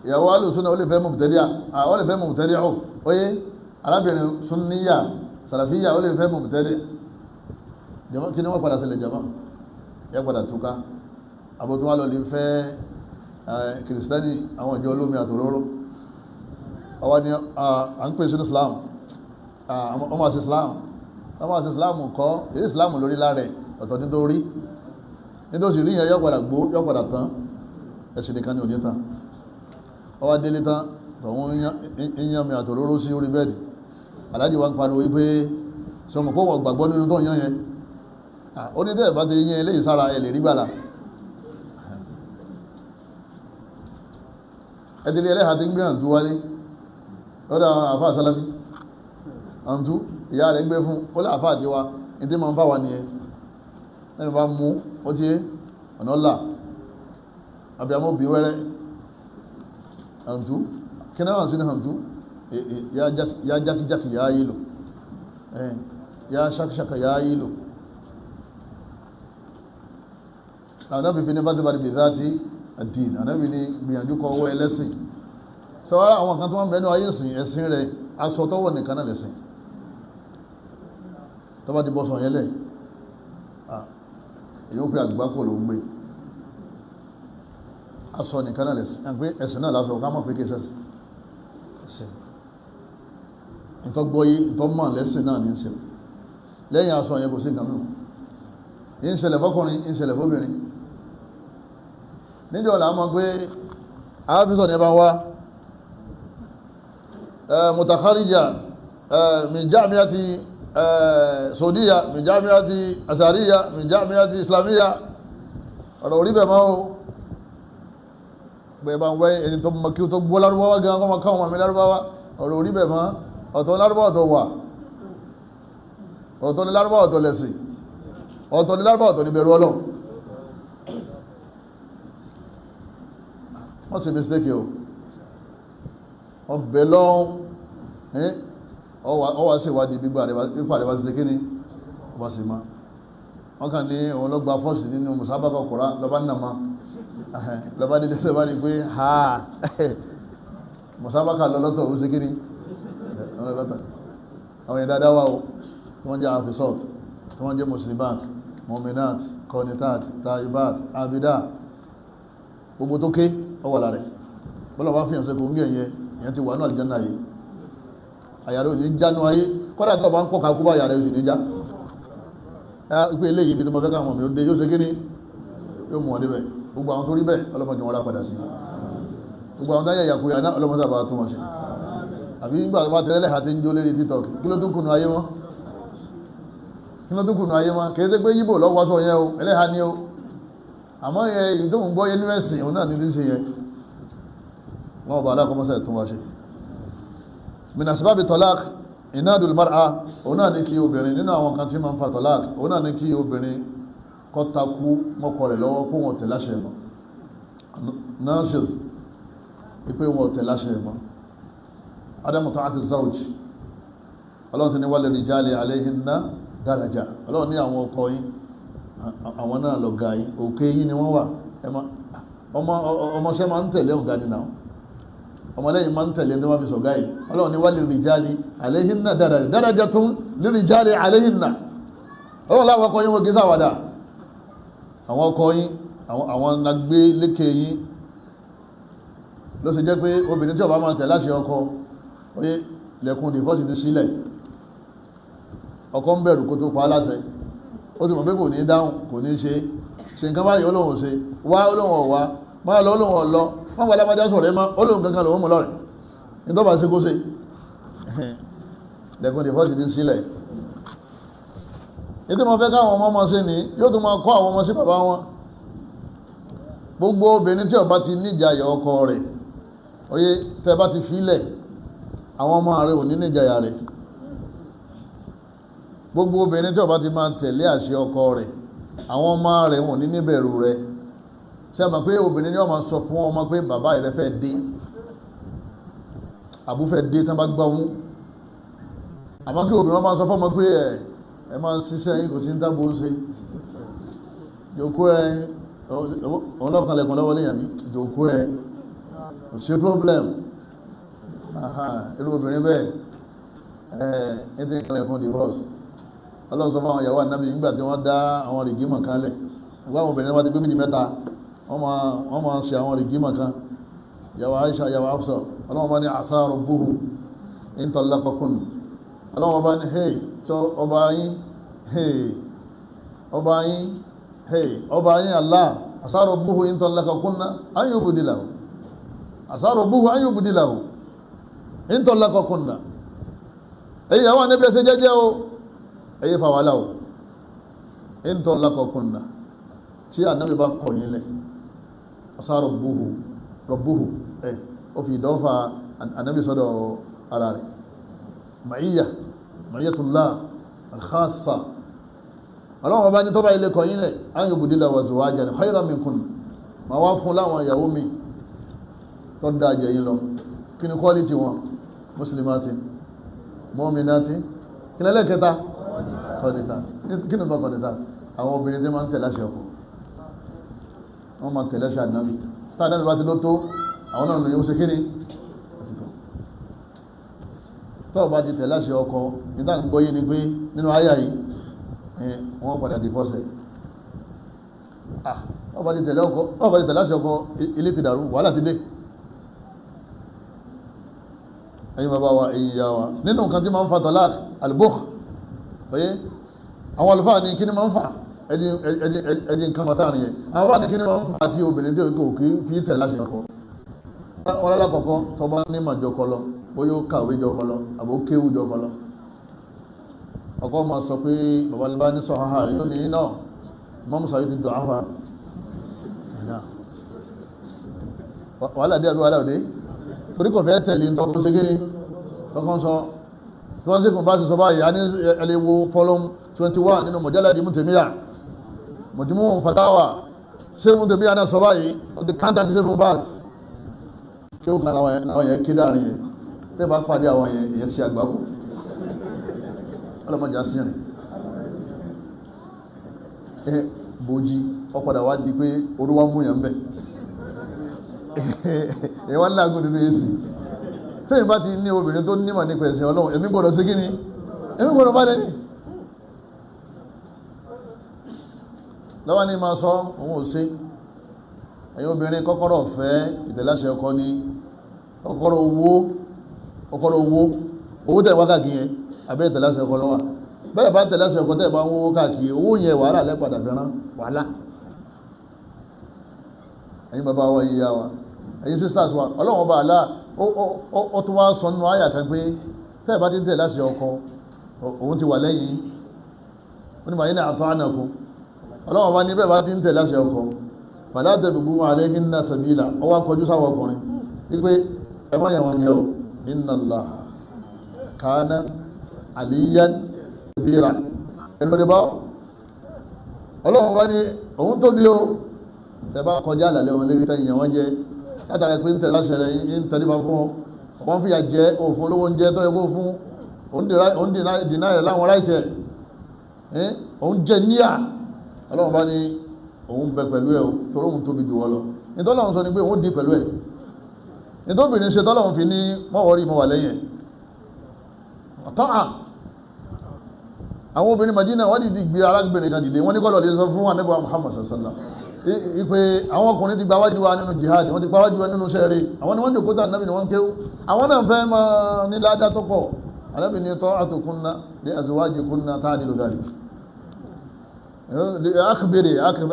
Ìyàwó alùsùnà ó lè fẹ́ mubtadi'a, ó lè fẹ́ mubtadi'a óyé, arábìnrin sunniya sàlàfíyà ó lè fẹ́ mubtadi'a. Jàmá kí ni wọ́n padà sílẹ̀ jàmá? Yẹ padà túká. Àbótún wá lọ lè fẹ́ kìrìsìtẹ́nì àwọn ìjọ olómi àtòróró. Ọwá ni à ń pè sínú Islam, ọmọ àti Islam kọ́, èyí Islam lórí láàrẹ̀ ọ̀tọ̀ nítorí rí yẹn yọ́ padà gbó yọ́ padà tán, ẹ̀sìn nìkan ni ò ní tán. Ọwá délé tán tọ̀hún ìyànmi àtòróró sí orí bẹ́ẹ̀dì. Aláàjì wa ń pariwo wípé sọmọ̀ kó wọ́n gbàgbọ́ nínú tó yán yẹn. Ó ní tẹ́ẹ̀ bá ti yẹn eléyìí sára ẹ̀ lè rí gbàlà. Ẹ̀tìrí ẹlẹ́ha ti ń gbé àǹtú wálé lọ́dọ̀ àfáà sálàfí. Àǹtú ìyá rẹ̀ ń gbé fún ó lẹ́ àfáà tí wa ní tí ma ń fáwà nìyẹn. Lẹ́yìn bá mú ó tí ọ̀nà ọ̀là àbíamọ́ bí wẹ́rẹ́. Àǹtú kí náà sí ní àǹtú ya jákíjákì ya yìlò, ya ṣakṣaka ya yìlò. Ànábì fi ní bá ti bá bí záti àdín, Ànábì ní gbìyànjú kọ owó ẹlẹ́sìn. Sọ wá àwọn kan tó wọ́n bẹ̀ẹ́nu ayé sìn ẹ̀sìn rẹ̀ aṣọ tọ́wọ̀ nìkan náà lẹ́sìn. Tó bá ti bọ́ sọ yẹlẹ̀ èyí ó pé àgbákò ló ń gbé aṣọ nìkan náà lẹ́sìn. Àgbé ẹ̀sìn náà lásọ ká mọ̀ pé kí ẹ̀sìn ìtọ́gbọ́yé ìtọ́mọ̀ lẹ́sìn náà ní ń ṣe. Lẹ́yìn aṣọ yẹn kò sí nǹkan mìíràn. Ń ṣẹlẹ̀ fọ́kùnrin, ń ṣẹlẹ̀ fóbìnrin. Níjọ́ là mọ̀ pé àáfíìsọ̀ ní ẹbá wá mutakharija min jami'ati Saudiya, min jami'ati Azhariya, min jami'ati Islamiyya, ọ̀rọ̀ orí bẹ̀ máa ó bẹ̀ bá ń wẹ́ ẹni tó mọ̀ kí ó tó gbọ́ lárúbáwá gan kọ́ mọ̀ káwọn mọ̀ lárúbáwá, ọ̀rọ̀ orí bẹ̀ máa ọ̀tọ̀ lárúbáwá ọ̀tọ̀ wà, ọ̀tọ̀ ni lárúbáwá ọ̀tọ̀ lẹ̀sìn, ọ̀tọ̀ ni lárúbáwá ọ̀tọ̀ ni bẹ̀rù Ọlọ́run. Wọ́n sì mistake o, wọ́n bẹ̀ lọ́wọ́ ọwà sí ìwádìí gbígbà rẹ̀ bá ti ṣe kíní ọba sí ma. Wọ́n kàn ní òun ló gba fọ́ọ̀sì nínú musabaka Kùránì lọ́bá nàmá lọ́bá dídé lọ́bá ní pé ha musabaka lọ́lọ́tọ̀ ó ṣe kíní lọ́lọ́tọ̀. Àwọn ìdáadáa wà ó tí wọ́n jẹ́ àfisọ́t, tí wọ́n jẹ́ muslimat, mu'minat, qanitat, taibat, abidat, gbogbo tó ké ọwà lára bọ́lá wá fíyàn sẹ́kùn ní ẹ̀yẹ ìyẹn ti wà ní àlìjánà yìí. Àyàrá òní jánú ayé kọ́dà tó bá ń pọ̀ kakú bá àyàrá òní ní já pé eléyìí bí tó mọ́ fẹ́ káwọn mi ó dé yóò ṣe kíní yóò mú ọdé bẹ̀. Gbogbo àwọn tó rí bẹ́ẹ̀ ọlọ́mọdé wọn rápadà sí, gbogbo àwọn táyà yàkúyà náà ọlọ́mọdé àbá tó wọn sí. Àbí nígbà tó bá tẹ́lẹ̀ àti ń jó lérí TikTok kí ló tún kùnú ayé mọ́, kí ló tún kùnú ayé mọ́. Kì í ṣe pé yíbò lọ́wọ́ sọ yẹn o, ẹlẹ́ha ni o, àmọ́ yẹn tó ń gbọ́ yẹn ní ẹ̀sìn òun náà ní ti ṣe yẹn wọ́n bá aláàkọ́mọ́sẹ̀ tó wá ṣe min asbabi talaq inadul mar'a òun náà ní kí obìnrin nínú àwọn kan tí ma ń fa talaq òun náà ní kí obìnrin kó takú mọ́kọ rẹ̀ lọ́wọ́ kó wọn tẹ̀láṣẹ mọ́ nashis ipé wọn tẹ̀láṣẹ mọ́ adamu ta'ati zawj ọlọ́run ti ní wal rijali alayhinna daraja ọlọ́run ní àwọn ọkọ yín àwọn náà lọ̀gá yín òkè yín ni wọ́n wà ọmọṣẹ́ ma ń tẹ̀lé ọ̀gá nínú ọmọlẹ́yìn ma ń tẹ̀lé ní wọ́n fi sọ̀gá yìí ọlọ́run ni wal rijali alayhinna darajatun lir rijali alayhinna ọlọ́run láwọn ọkọ yín wọ́n gí sáwàdà àwọn ọkọ yín àwọn nagbé lékè yín ló sì jẹ́ pé obìnrin tí ó bá máa tẹ̀ láṣẹ ọkọ oyé lẹ́kùn divorce ti sílẹ̀ ọkọ ń bẹ̀rù kó tó pa láṣẹ ó ti mọ̀ pé kò ní dáhùn kò ní ṣe nǹkan báyìí olóhùn ṣe wá olóhùn ọ̀wá máa lọ olóhùn ọ̀lọ́ wọ́n wà lábájá sọ̀rọ̀ ẹ má olóhùn kankan lòun mú lọ́rẹ̀ ní tó bá ṣe kó ṣe lẹ́kùn divorce ti sílẹ̀ ètò mọ̀ fẹ́ káwọn ọmọ ọmọ ṣe ní yóò tún máa kọ́ àwọn ọmọ sí bàbá wọn gbogbo obìnrin tí ó bá ti níjàyà ọkọ rẹ̀ oyé tẹ́ bá ti fílẹ̀ àwọn ọmọ rẹ̀ ò ní níjàyà rẹ̀ gbogbo obìnrin tí ó bá ti máa tẹ̀lé àṣẹ ọkọ rẹ̀ àwọn ọmọ rẹ̀ wọn ò ní níbẹ̀rù rẹ̀ ṣé mọ̀ pé obìnrin ni ó máa sọ fún ọmọ pé bàbá rẹ̀ fẹ́ dé àbúfẹ́ dé tán bá gbá mú àmọ́ kí obìnrin máa sọ fún ọmọ pé ẹ máa ń ṣiṣẹ́ yìí kò sí ń dábò ṣe jòkó ẹ òun lọ́kànlẹ̀kùn lọ́wọ́ léyàn ní jòkó ẹ kò sí problem irú obìnrin bẹ́ẹ̀ ẹ ti ń kànlẹ̀kùn divorce ọlọ́run sọ fún àwọn ìyàwó ànábì nígbà tí wọ́n dá àwọn rìgímọ̀ kan lẹ̀ nígbà àwọn obìnrin wá ti gbé méjì mẹ́ta wọ́n máa ṣe àwọn rìgímọ̀ kan ìyàwó Aisha ìyàwó Hafsa ọlọ́run bá ní asa rabbuhu in talaqakunna ọlọ́run bá ní hey tó ọba yín Allah asa rabbuhu in talaqakunna an yubdilahu asa rabbuhu an yubdilahu in talaqakunna èyí àwọn ànábì ẹsẹ jẹ́jẹ́ o èyí fàwálà o in talaqakunna tí ànábì bá kọ̀ yín lẹ̀ asa rabbuhu ó fi ìdọ́fà ànábì sọ́dọ̀ ara rẹ̀ ma'iyyatullah al-khassa ọlọ́run ọba ní tó bá ilé kọ̀ yín lẹ̀ an yubdilahu azwajan khayran minkunna ma wá fún láwọn ìyàwó mi tó dájẹ̀ yín lọ kí ni quality wọn muslimatin mu'minatin kí lẹ́lẹ́ kẹta kọ́dítà kí ni bá kọ́dítà àwọn obìnrin tí ma ń tẹ̀láṣẹ́ ọkọ wọ́n ma tẹ̀láṣẹ́ ànábì tá ànábì bá ti ló tó àwọn náà yóò ṣe kí ni tó bá ti tẹ̀láṣẹ́ ọkọ nígbà ń gbọ́yé ni pé nínú àyà yìí wọ́n padà divorce ó bá ti tẹ̀láṣẹ́ ọkọ ilé ti dàrú wàhálà ti dé ẹ̀yin bàbá wa ẹ̀yin ìyá wa nínú nǹkan tí ma ń fa talaq al-bukh oye àwọn alfáà ní kí ni ma ń fa ẹ̀dì nǹkan mọ̀tá nìyẹn àwọn alfáà ní kí ni ma ń fa tí obìnrin tí ó kí fi tẹ̀láṣẹ́ ọkọ wọ́n lálákọ̀ọ́kọ́ tó bá ní mà jọkọ lọ bóyá ó kàwé jọkọ lọ àbó kéwú jọkọ lọ ọkọ ma sọ pé bàbá lè bá ní sọ haha yóò ní náà mọ́mú sọ yóò ti dọ̀ áfà wàhálà dé àbí wàhálà òde torí kò fẹ́ tẹ̀lé tó ṣe gíní tọ́kọ́ sọ tí wọ́n sì kùn bá sì sọ báyìí a ní ẹlẹ́wọ́ fọ́lọ́m 21 nínú mọ̀jálàdì Mùtẹ̀míyà mọ̀júmọ́ fatawa ṣe Mùtẹ̀míyà náà sọ báyìí ọdí kántà ti ṣe fún báàsì ṣe ó kan àwọn yẹn kí dárin yẹn tẹ́ bá pàdé àwọn yẹn sí àgbákò ọlọ́mọjà sí rìn bójí ọ̀padà wá di pé orúwá múyàn bẹ̀ ẹ̀wọ́n lágùn nínú èsì tẹ́yìn bá ti ní obìnrin tó nímọ̀ nípa ẹ̀sìn Ọlọ́run èmi gbọ́dọ̀ sí kíní èmi gbọ́dọ̀ bá lẹ́ni lọ́wọ́ ní máa sọ òun ò sí ẹ̀yin obìnrin kọ́kọ́rọ́ fẹ́ ìtẹ̀láṣẹ ọkọ ní kọ́kọ́rọ́ owó tẹ̀ wákàkì yẹn àbẹ́ ìtẹ̀láṣẹ ọkọ lọ́wọ́ bẹ́ẹ̀ bá tẹ̀láṣẹ ọkọ tẹ̀ bá ń wó káàkiri owó yẹn wàhálà lẹ́pàdà fẹ́ràn wàhálà ẹ̀yin bàbá wa yíya wa ẹ̀yin sisters wa Ọlọ́run ọba àlá ó tún wá sọ nínú àyà kan pé tẹ́ bá ti ń tẹ̀láṣẹ ọkọ òun ti wà lẹ́yìn ó ní màá yín ní àtọ́ ànàkú Ọlọ́run ọba ní bẹ́ẹ̀ bá ti ń tẹ̀láṣẹ ọkọ fala tabghu alayhinna sabila ó wá kọjú sáwọn ọkùnrin wípé ẹ má yà wọn jẹ o inna Allah kana aliyan kabira ẹlọ́dẹ bá ọlọ́run bá ní òun tóbi o tẹbá kọjá àlàlẹ́ wọn lérí tẹ́yìn wọn jẹ látàrí pé ń tẹ̀lé àṣẹrẹ ń tẹ̀lébà fún wọn fìyà jẹ òfin olówó ń jẹ tó yẹ kó fún òun dìná rẹ̀ láwọn ráìtẹ̀ òun jẹ níyà ọlọ́run bá ní òun bẹ pẹ̀lú ẹ̀ torí òun tóbi jù wọ́n lọ nítọ́lọ́run sọ ni pé òun dì pẹ̀lú ẹ̀ nítòbìnrin ṣe tọ́lọ́run fi ní mọ́wọ́rí mọ́wà lẹ́yìn ọ̀tọ́à àwọn obìnrin Madina wọ́n dìdí gbé arábìnrin kan dìde wọ́n ní kọ́lọ̀ lè sọ fún Ànábì Muhammad sallallahu ipe àwọn ọkùnrin ti gbáwájú wa nínú jihad wọ́n ti gbáwájú wa nínú sẹ́ẹ̀rẹ́ àwọn ni wọ́n jẹ́ kóta Ànábì ni wọ́n kéwú àwọn náà fẹ́ mọ́ ní ládá tó pọ̀ Ànábì ni ta'atukunna li azwajikunna ta'dilu dhalik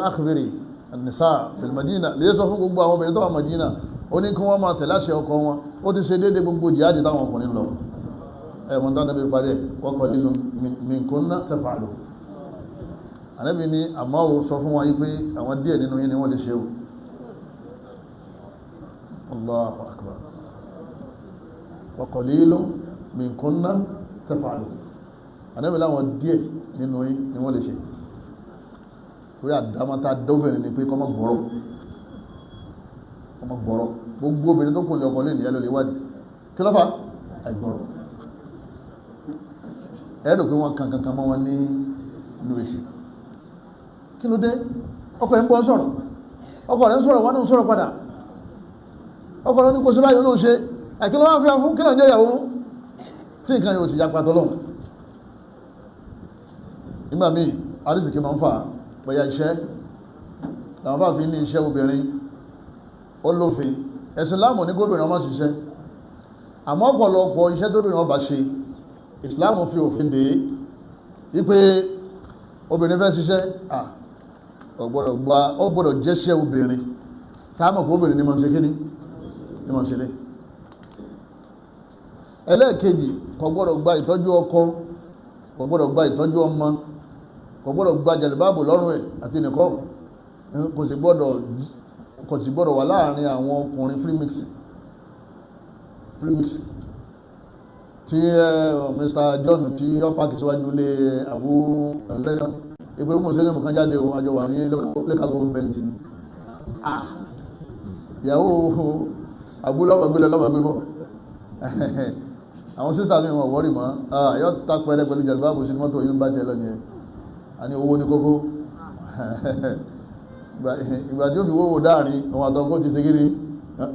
akhbiri an-nisa fil Madina lè sọ fún gbogbo àwọn obìnrin tó wà Madina ó ní kí wọ́n máa tẹ̀láṣẹ ọkọ wọn ó ti ṣe déédéé gbogbo jihad táwọn ọkùnrin lọ ẹ̀wọ̀n tó Ànábì parí wa qalilun minkunna taf'alu Ànábì ní àmọ́ ò sọ fún wọn yí pé àwọn díẹ̀ nínú yín ni wọ́n lè ṣe o Allahu akbar wa qalilun minkunna taf'alu Ànábì láwọn díẹ̀ nínú yín ni wọ́n lè ṣe torí àdámátá dóbìnrin ni pé kọ́mọ gbọ́rọ̀ gbogbo obìnrin tó kùnlẹ̀ ọkọ̀ lè ní ẹlò lè wádìí kí ló fà àìgbọ́rọ̀ ẹ̀rọ pé wọ́n kankan mọ́ wọn ní inú èsì kí ló dé ọkọ ẹ̀ ń bọ́ sọ̀rọ̀ ọkọ rẹ̀ ń sọ̀rọ̀ wọ́n ní sọ̀rọ̀ padà ọkọ rẹ̀ ní kò sí báyìí ló ṣe ẹ̀kí ló wá fi fún kí náà jẹ́ ìyàwó tí nǹkan yóò sì yapa tọ́lọ́run nígbà míì arísìkí máa ń fà bóyá iṣẹ́ làwọn bá fi ní iṣẹ́ obìnrin ó lófin ẹ̀sìn láàmù ní gómìnà ọmọ ṣiṣẹ́ àmọ́ ọ̀pọ̀lọpọ̀ iṣẹ́ tó bìnrin ọba ṣe ìsìláàmù fi òfin dè é wípé obìnrin fẹ́ ṣiṣẹ́ ó gbọ́dọ̀ jẹ́ṣẹ́ obìnrin táàmù kó obìnrin ní mọ̀ ṣe kíní ní mọ̀ ṣe lé ẹlẹ́ẹ̀kejì kò gbọ́dọ̀ gba ìtọ́jú ọkọ kò gbọ́dọ̀ gba ìtọ́jú ọmọ kò gbọ́dọ̀ gba jẹ̀lẹ̀báàbò lọ́rùn ẹ̀ àti nìkọ́ kò sì gbọ́dọ̀ wà láàrin àwọn ọkùnrin free mix tí Mr. John tí ó pàkì síwájú lé àbú ẹ̀sẹ́yàn ìpé mọ̀sílẹ̀ mọ̀kan jáde ohun àjọ wà ní local government ìyàwó àbúlọ́gbàgbélẹ̀ lọ́gbàgbébọ̀ àwọn sísà mi wọ́n wọ́rì mọ́ yọ́ tápẹ́rẹ́ pẹ̀lú jẹ̀lúbáàbò sí mọ́tò yìí ń bá jẹ́ lọ ní ẹ̀ a ní owó ní kókó ìgbà tí ó fi wówó dáàrin àwọn àtọ́kọ́ ti segiri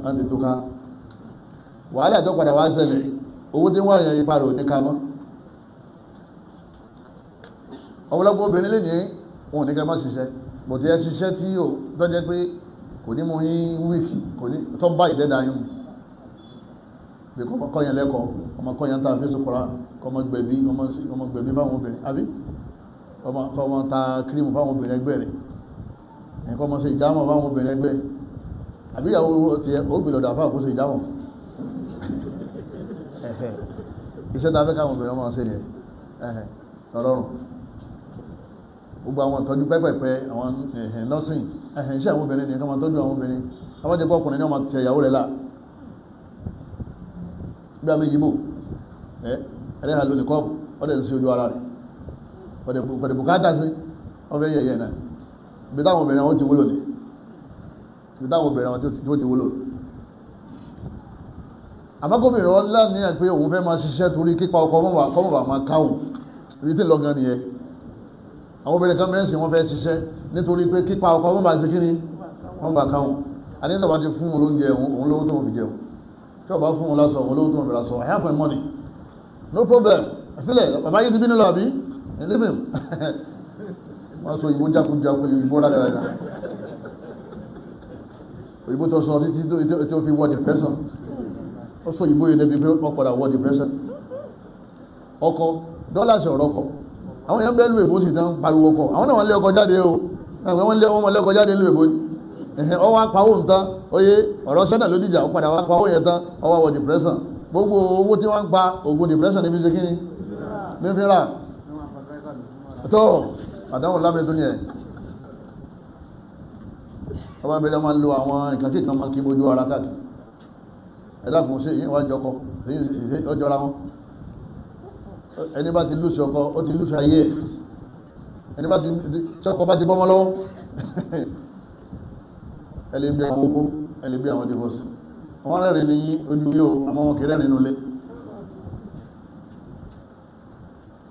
láti tó ká wàhálà tó padà wá ṣẹlẹ̀ owó tí wọ́n yẹn ipa rẹ̀ ní ká mọ́ ọ̀pọ̀lọpọ̀ obìnrin lè ní wọn ní kẹ́ má ṣiṣẹ́ bò tí ẹ ṣiṣẹ́ tí yóò tó jẹ́ pé kò ní mú yín wíìkì kò ní tó bá ìdẹ́dà yín bí kọ́ kọ́yàn lẹ́kọ̀ọ́ ọmọ kọ́yàn tàà fésù kọ́rá kọmọ gbẹ̀bí fáwọn obìnrin àbí kọmọ ta kírímù fáwọn obìnrin ẹgbẹ́ rẹ̀ ẹ̀kọ́ mọ́ sí ìjámọ̀ fáwọn obìnrin ẹgbẹ́ àbí ìyàwó ti ó gbìlọ̀dà fáwọn kó sí ìjámọ̀ iṣẹ́ ta fẹ́ káwọn obìnrin ọmọ sí ni ọlọ́run gbogbo àwọn ìtọ́jú pẹ́pẹ̀pẹ́ àwọn nọ́sìn iṣẹ́ àwọn obìnrin ni kọ́mọ tọ́jú àwọn obìnrin ọmọ jẹ́ pọ́kùnrin ní ọmọ tẹ ìyàwó rẹ̀ láà bí a méjì bò ẹlẹ́hà lónìí kọ́ọ̀pù ọdẹ̀ sí ojú ara rẹ̀ ọdẹ̀ bùkátà sí ọfẹ́ yẹ̀yẹ̀ náà bí táwọn obìnrin àwọn ti wúlò ní bí táwọn obìnrin àwọn tí ó ti wúlò àmọ́kòbìnrin wọn láàní pé òun fẹ́ máa ṣiṣẹ́ torí kípa ọkọ̀ kọ́mọ̀bà máa káhùn ibi tí lọ́gán nìyẹn àwọn obìnrin kan mẹ́sìn wọ́n fẹ́ ṣiṣẹ́ nítorí pé kípa ọkọ̀ kọ́mọ̀bà sí kíní wọ́n bá káhùn adéńtàbà ti fún olóúnjẹ òun lówó tó fi jẹun tí ọba fún wọn lásọ wọn lówó tó wọn fi lásọ I have my money no problem àfilẹ̀ bàbá yìí ti bí nílò àbí ẹ̀ leave him wọ́n sọ òyìnbó jákújákú òyìnbó rádáradá òyìnbó tó sọ títí tó fi wọ́ depression ó sọ òyìnbó yìí débi pé wọ́n padà wọ́ depression ọkọ dọ́là sí ọ̀rọ̀ ọkọ̀ àwọn èèyàn bẹ́ẹ̀ lú èbó ti tán pariwo ọkọ̀ àwọn náà wọ́n lé ọkọ̀ jáde o wọ́n lé ọkọ̀ jáde lú èbó ni ọwọ́ apáwò ń tán oyé ọ̀rọ̀ sẹ́nà ló dìjà ó padà wá apáwò yẹn tán ọwọ́ wọ depression gbogbo owó tí wọ́n ń pa oògùn depression níbi ṣe kíni ní fi rà tó àdáwọn lábẹ́ tó ní ẹ̀ ọba bẹ̀rẹ̀ máa ń lo àwọn ìkàkí kan máa kí bójú ara káàkiri ẹ̀dàkùn sí ìyẹn wájú ọkọ ọjọ́ra wọn ẹni bá ti lùsì ọkọ ó ti lùsì ayé ẹni bá ti sọ́kọ bá ti bọ́mọ́ lọ́wọ́ ẹlẹ́bí àwọn okó ẹlẹ́bí àwọn divorce wọ́n rẹ̀ ní ojú yóò àmọ́ wọn kéré nínú ilé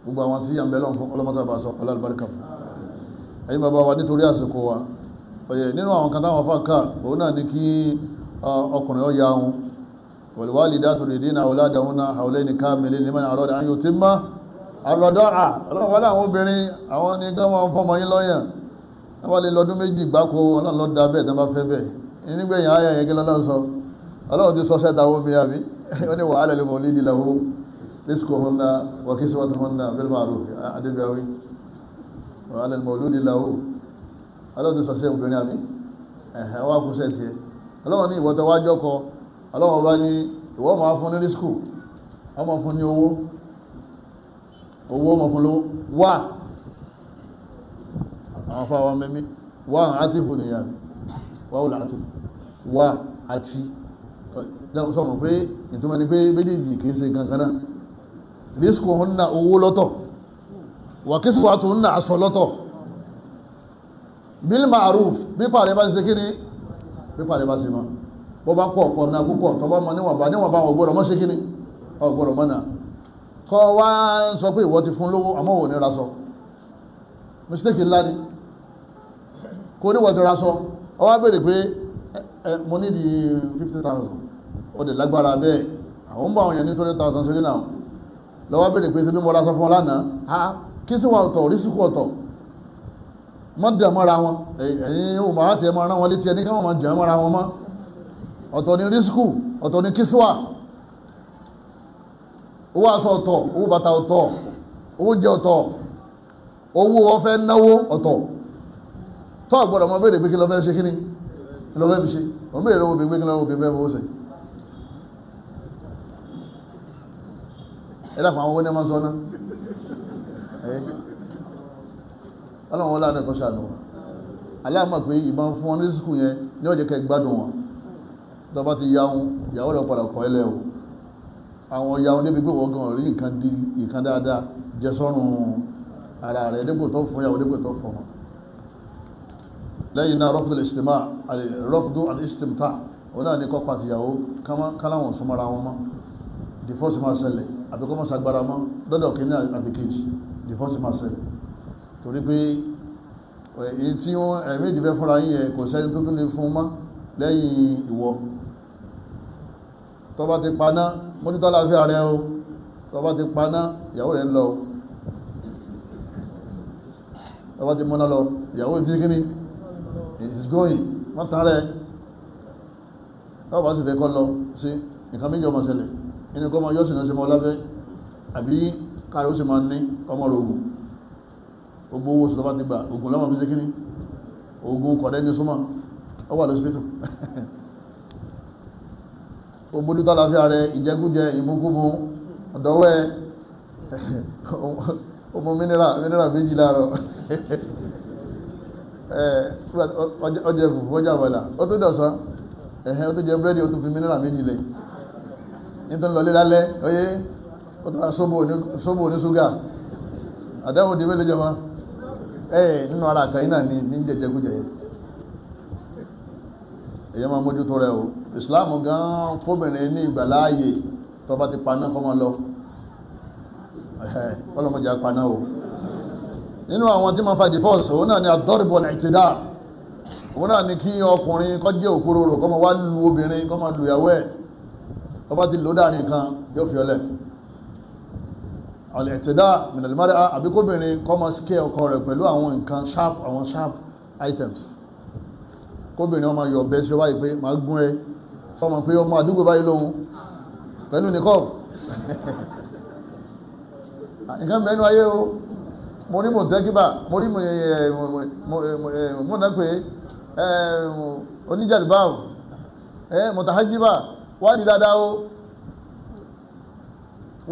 gbogbo àwọn tí a ń bẹ̀lọ́n fún ọlọ́mọ́sàbà sọ ọlọ́lùbáríkà fún ẹ̀yin bàbá wa nítorí àsìkò wa ọ̀yẹ̀ nínú àwọn kan táwọn fàkà òun náà ní kí ọkùnrin ọya ohun walwalidatu yurdina auladahunna hawlayni kamilayn liman arada an yutimma ar-rida'a ọlọ́wọ́ láwọn obìnrin àwọn ní ká wọn fọmọ yín lọ́yàn wọ́n lè lọ́dún méjì gbáko ọlọ́run lọ́ da bẹ́ẹ̀ tán bá fẹ́ bẹ́ẹ̀ nígbẹ̀yìn ayé yẹn kí lọ́lọ́run sọ ọlọ́run ti sọ sẹ́ta owó mi àbí ó ní wa 'ala al-mawludi lahu rizquhunna wa kiswatuhunna bil ma'ruf adébíyàwí wa 'ala al-mawludi lahu ọlọ́run ti sọ sẹ́ obìnrin àbí ẹ̀hẹ́ wá kú sẹ́ tiẹ̀ ọlọ́run ní ìwọ́tọ̀ wájọ́ kọ ọlọ́run bá ní ìwọ́ máa fún ní rísíkù ọmọ fún ní owó ọmọ fún lówó wà àwọn fáwọn mẹ́mí wà àti fún ní yàmí wà ó láti wà àti sọmọ̀ pé ìtumọ̀ ní pé méjèèjì kìí ṣe gankaná rísíkù hún na owó lọ́tọ̀ wà kí síwá tó ń na aṣọ lọ́tọ̀ bil ma'ruf bí pàrẹ bá ṣe kí ni bí pàrẹ bá ṣe máa bọ́ bá pọ̀ ọ̀nà púpọ̀ tọ́ bá mọ́ níwọ̀nba ọgbọ̀rọ̀ mọ́ ṣe kí ni ọgbọ̀rọ̀ mọ́nà kọ́ wá ń sọ pé ìwọ ti fún lówó àmọ́ ò ní ra sọ mistake ńlá ni kó níwọ̀ ti ra sọ ọ wá bèèrè pé mo ní di 50,000 ó dẹ̀ lágbára bẹ́ẹ̀ àwọn ń bá àwọn èèyàn ní 20,000 sí náà lọ́wọ́ bèèrè pé tí bí mo ra sọ fún ọ lánàá kí sí wọn ọ̀tọ̀ orísìkú ọ̀tọ̀ mọ́ dẹ̀ mọ́ra wọn ẹ̀yìn ò máa ti ẹ máa rán wọn létí ẹni káwọn máa dẹ̀ mọ́ra wọn mọ́ ọ̀tọ̀ ni rísíkù ọ̀tọ̀ ni kísíwà owó aṣọ ọ̀tọ̀ owó bàtà ọ̀tọ̀ owó jẹ ọ̀tọ̀ owó ọ̀fẹ́ náwó ọ̀tọ̀ tó àgbọ̀dọ̀ mọ́ bèèrè pé kí lọ fẹ́ ṣe kíní kí lọ fẹ́ fi ṣe wọ́n bèèrè owó bèèrè kí lọ bèèrè fẹ́ ṣe ẹ̀dàpọ̀ àwọn owó ní ẹmọ́ sọ náà ọlọ́run ọlá ẹ̀kọ́ ṣàánú aláàmọ̀ pé ìbọn fún wọn rísíkù yẹn ní ọjọ́ kẹ gbádùn wọn tọba ti yáhun ìyàwó rẹ̀ padà kọ́ ẹlẹ́ o àwọn yáhun débi pé wọ́n gan rí nǹkan dáadáa jẹ sọ́rùn ara rẹ̀ dípò tó fún ìyàwó dípò tó fún wọn lẹ́yìn náà rọ́fùdú al-istimta òun náà ní kọ́kọ́ àti ìyàwó káláwọn súnmọ́ra wọn mọ́ divorce máa ṣẹlẹ̀ àbíkọ́ mọ́ sagbára mọ́ lọ́dọ̀ kìíní àti kejì divorce máa ṣẹlẹ̀ torí pé èyí tí wọ́n ẹ̀mí ìdìbẹ́ fúnra yín yẹn kò sẹ́ni tó tún lè fún mọ́ lẹ́yìn ìwọ tó bá ti paná mójútó àlàáfíà rẹ o tó bá ti paná ìyàwó rẹ̀ ń lọ tó bá ti mọ́ná lọ ìyàwó ti kíní is going wọ́n tán rẹ̀ tó bá sì fẹ́ kọ́ lọ sí nǹkan méjì ọmọ ṣẹlẹ̀ inú kọ́ mọ́ yọ́sìn náà ṣe mọ́ lábẹ́ àbí káàrí ó sì máa ní ọmọ rẹ̀ ogun gbogbo owó sí tó bá ti gbà ogun lọ́mọ fi ṣe kíní ogun kọ̀dẹ́ ní súnmọ́ ó wà lọ́sibítù ògbódú tàlàfíà rẹ̀ ìjẹgújẹ ìmúkúmú ọ̀dọ́wẹ́ ọmọ mínírà méjì láàrọ̀ ọjẹ́ fùfú ọjà wọ̀lá ó tó dọ̀sán ẹ̀hẹ́ ó tó jẹ búrẹ́dì ó tó fi mínírà méjì lẹ̀ nítorí lọlé lálẹ́ oyé ó tó ra sóbò ní ṣúgà àdáwò di mélòó jọmọ́ nínú ara àkàyí náà ní jẹjẹgújẹ èyàn máa mójú tó rẹ̀ o ìsìláàmù gan fóbìnrin ní ìgbàláàyè tó bá ti paná kọ́ máa lọ ọlọ́mọdé apaná o nínú àwọn tí ma fa divorce òun náà ni ad-darbu wal-i'tida òun náà ni kí ọkùnrin kó jẹ́ òkúròrò kó máa wá lu obìnrin kó máa lu ìyàwó ẹ̀ tó bá ti lò dáàrin kan yóò fi ọlẹ̀ al-i'tida min al-mar'a àbíkóbìnrin kó máa sikẹ́ ọkọ rẹ̀ pẹ̀lú àwọn nǹkan sharp items kóbìnrin ọmọ yọ bẹ́ sí ọ báyìí pé ma gún ẹ sọmọ pé ọmọ àdúgbò báyìí lóhun pẹ̀lú nìkọ́ nǹkan bẹ̀ẹ́nu ayé o mo rí mọ̀ tẹ́kíbà mo rí mọ̀ náà pé oníjàdìbáwò mọ̀tàhájíbà wádìí dáadáa o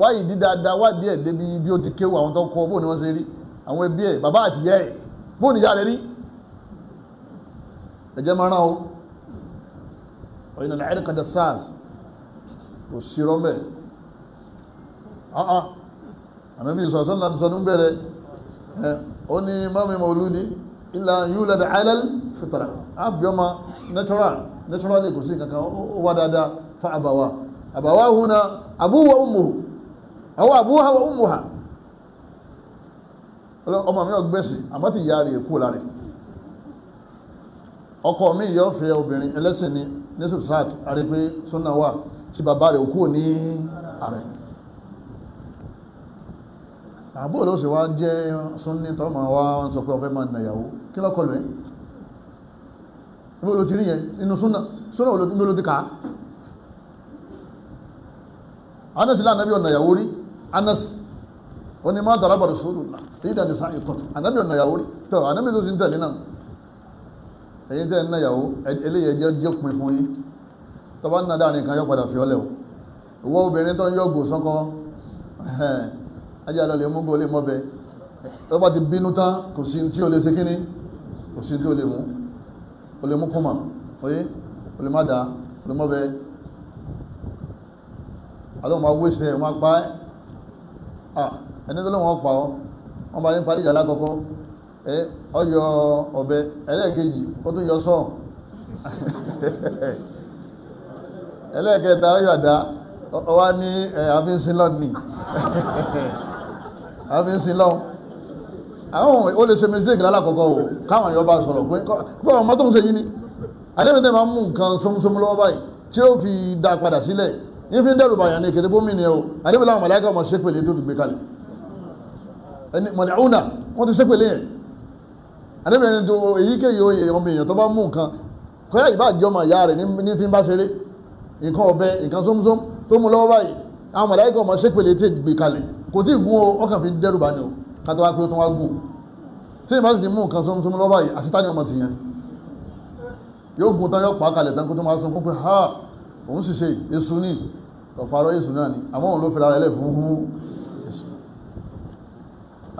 wádìí dáadáa wádìí ẹ̀ débi bí ó ti kéwù àwọn tó kọ bóò ni wọ́n ṣe rí àwọn ẹbí ẹ̀ bàbá àti ìyá ẹ̀ bóò níjà rẹ̀ rí ẹ̀jẹ̀ máa rán o ọ̀yìn náà ẹ̀rẹ́ kàdà SARS kò sí rọ́mẹ̀ ànábì sọ̀sọ́ láti sọ ní bẹ̀rẹ̀ ó ní mọ́mí mọ̀lúdí ilá yúlẹ̀dẹ̀ alal fitra àbíọ́mà natural kò sí kankan ó wá dáadáa fa àbàwá húnna abúwa ummuhu àwọn abúwa wa ummuha ọmọ mi ọgbẹ́sì àmọ́ ti yà rí èkú láre ọkọ mi yọ fẹ́ obìnrin ẹlẹ́sìn ní nisuf saad àrí pé súnà wà tí bàbá rẹ̀ òkú ní ààrẹ àbúrò ló sì wá jẹ́ súnní tó máa wá ń sọ pé ọfẹ́ máa nàyàwó kí lọ́kọlù ẹ́ ibi olóti rí yẹn inú súnà ibi olóti ká anasi lánàbí ọ̀nàyàwó rí anasi wọ́n ni máa daraba rasulullah ìdá ní sáà ìkọ̀tù ànábì ọ̀nàyàwó rí tọ́ ànábì tó sì ń tẹ̀lé náà ẹ̀yin tẹ́ ẹ̀nàyàwó eléyẹ jẹ́ pin fún yín tọba ń nàdá nìkan yọ padà fi ọlẹ̀ o ìwọ obìnrin tó ń yọ gbò sọ́kọ́ ajá lọ lè mú gbò lè mọ́bẹ tó bá ti bínú tán kò sí tí o lè ṣe kíní kò sí tí o lè mú kúmà oyé o lè má dá o lè mọ́bẹ alóhùn máa wéṣẹ̀ wọn pa ẹ́ ẹni tó lóhùn ọpa ọ wọn bá ní parí ìjà lákọ́kọ́ ọyọ ọ̀bẹ ẹlẹ́ẹ̀kejì ó tún yọ sọ́ọ̀ ẹlẹ́ẹ̀kẹta ọyọ àdá ọwá ní àfínsílọ́n ní àfínsílọ́n àwọn ó lè ṣe mistake lálákọ̀ọ́kọ́ o káwọn yọ bá sọ̀rọ̀ pé kọ́ ọmọ tó ń ṣe yí ní adébẹ̀tẹ̀ máa mú nǹkan sọmúsọmú lọ́wọ́ báyìí tí ó fi dá padà sílẹ̀ yín fi ń dẹ́rù bàyàn ní èkété bómi ni o adébẹ̀lẹ̀ àwọn màláíkà ọmọ ṣépèlé tó ti gbé kalẹ̀ ẹni mọ̀lẹ́húnà wọ́n ti ṣépèlé yẹn adébẹ̀rẹ̀ tó èyíkéyìí oyè ọmọ èèyàn tó bá mú nǹkan kọ́yá ìbá àjọmọ̀ ìyá rẹ̀ ní fi ń bá ṣeré nǹkan ọ̀bẹ nǹkan sómsóm tó mú lọ́wọ́ báyìí àwọn màláíkà ọmọ ṣépèlé tí gbé kalẹ̀ kò tí gún o ọkàn fi dẹ́rù bá ní o kátó wá pé ó tún wá gùn tí ìbá sì ti mú nǹkan sómsóm lọ́wọ́ báyìí àṣetá ni ọmọ ti yẹn yóò gùn tán yóò pa kalẹ̀ tán kó tó máa sọ pé ha òun sì ṣe èṣù ní ọ̀pàrọ̀ èṣù náà ni àmọ́ òun ló fẹ́ra rẹ̀ lẹ̀ fún èṣù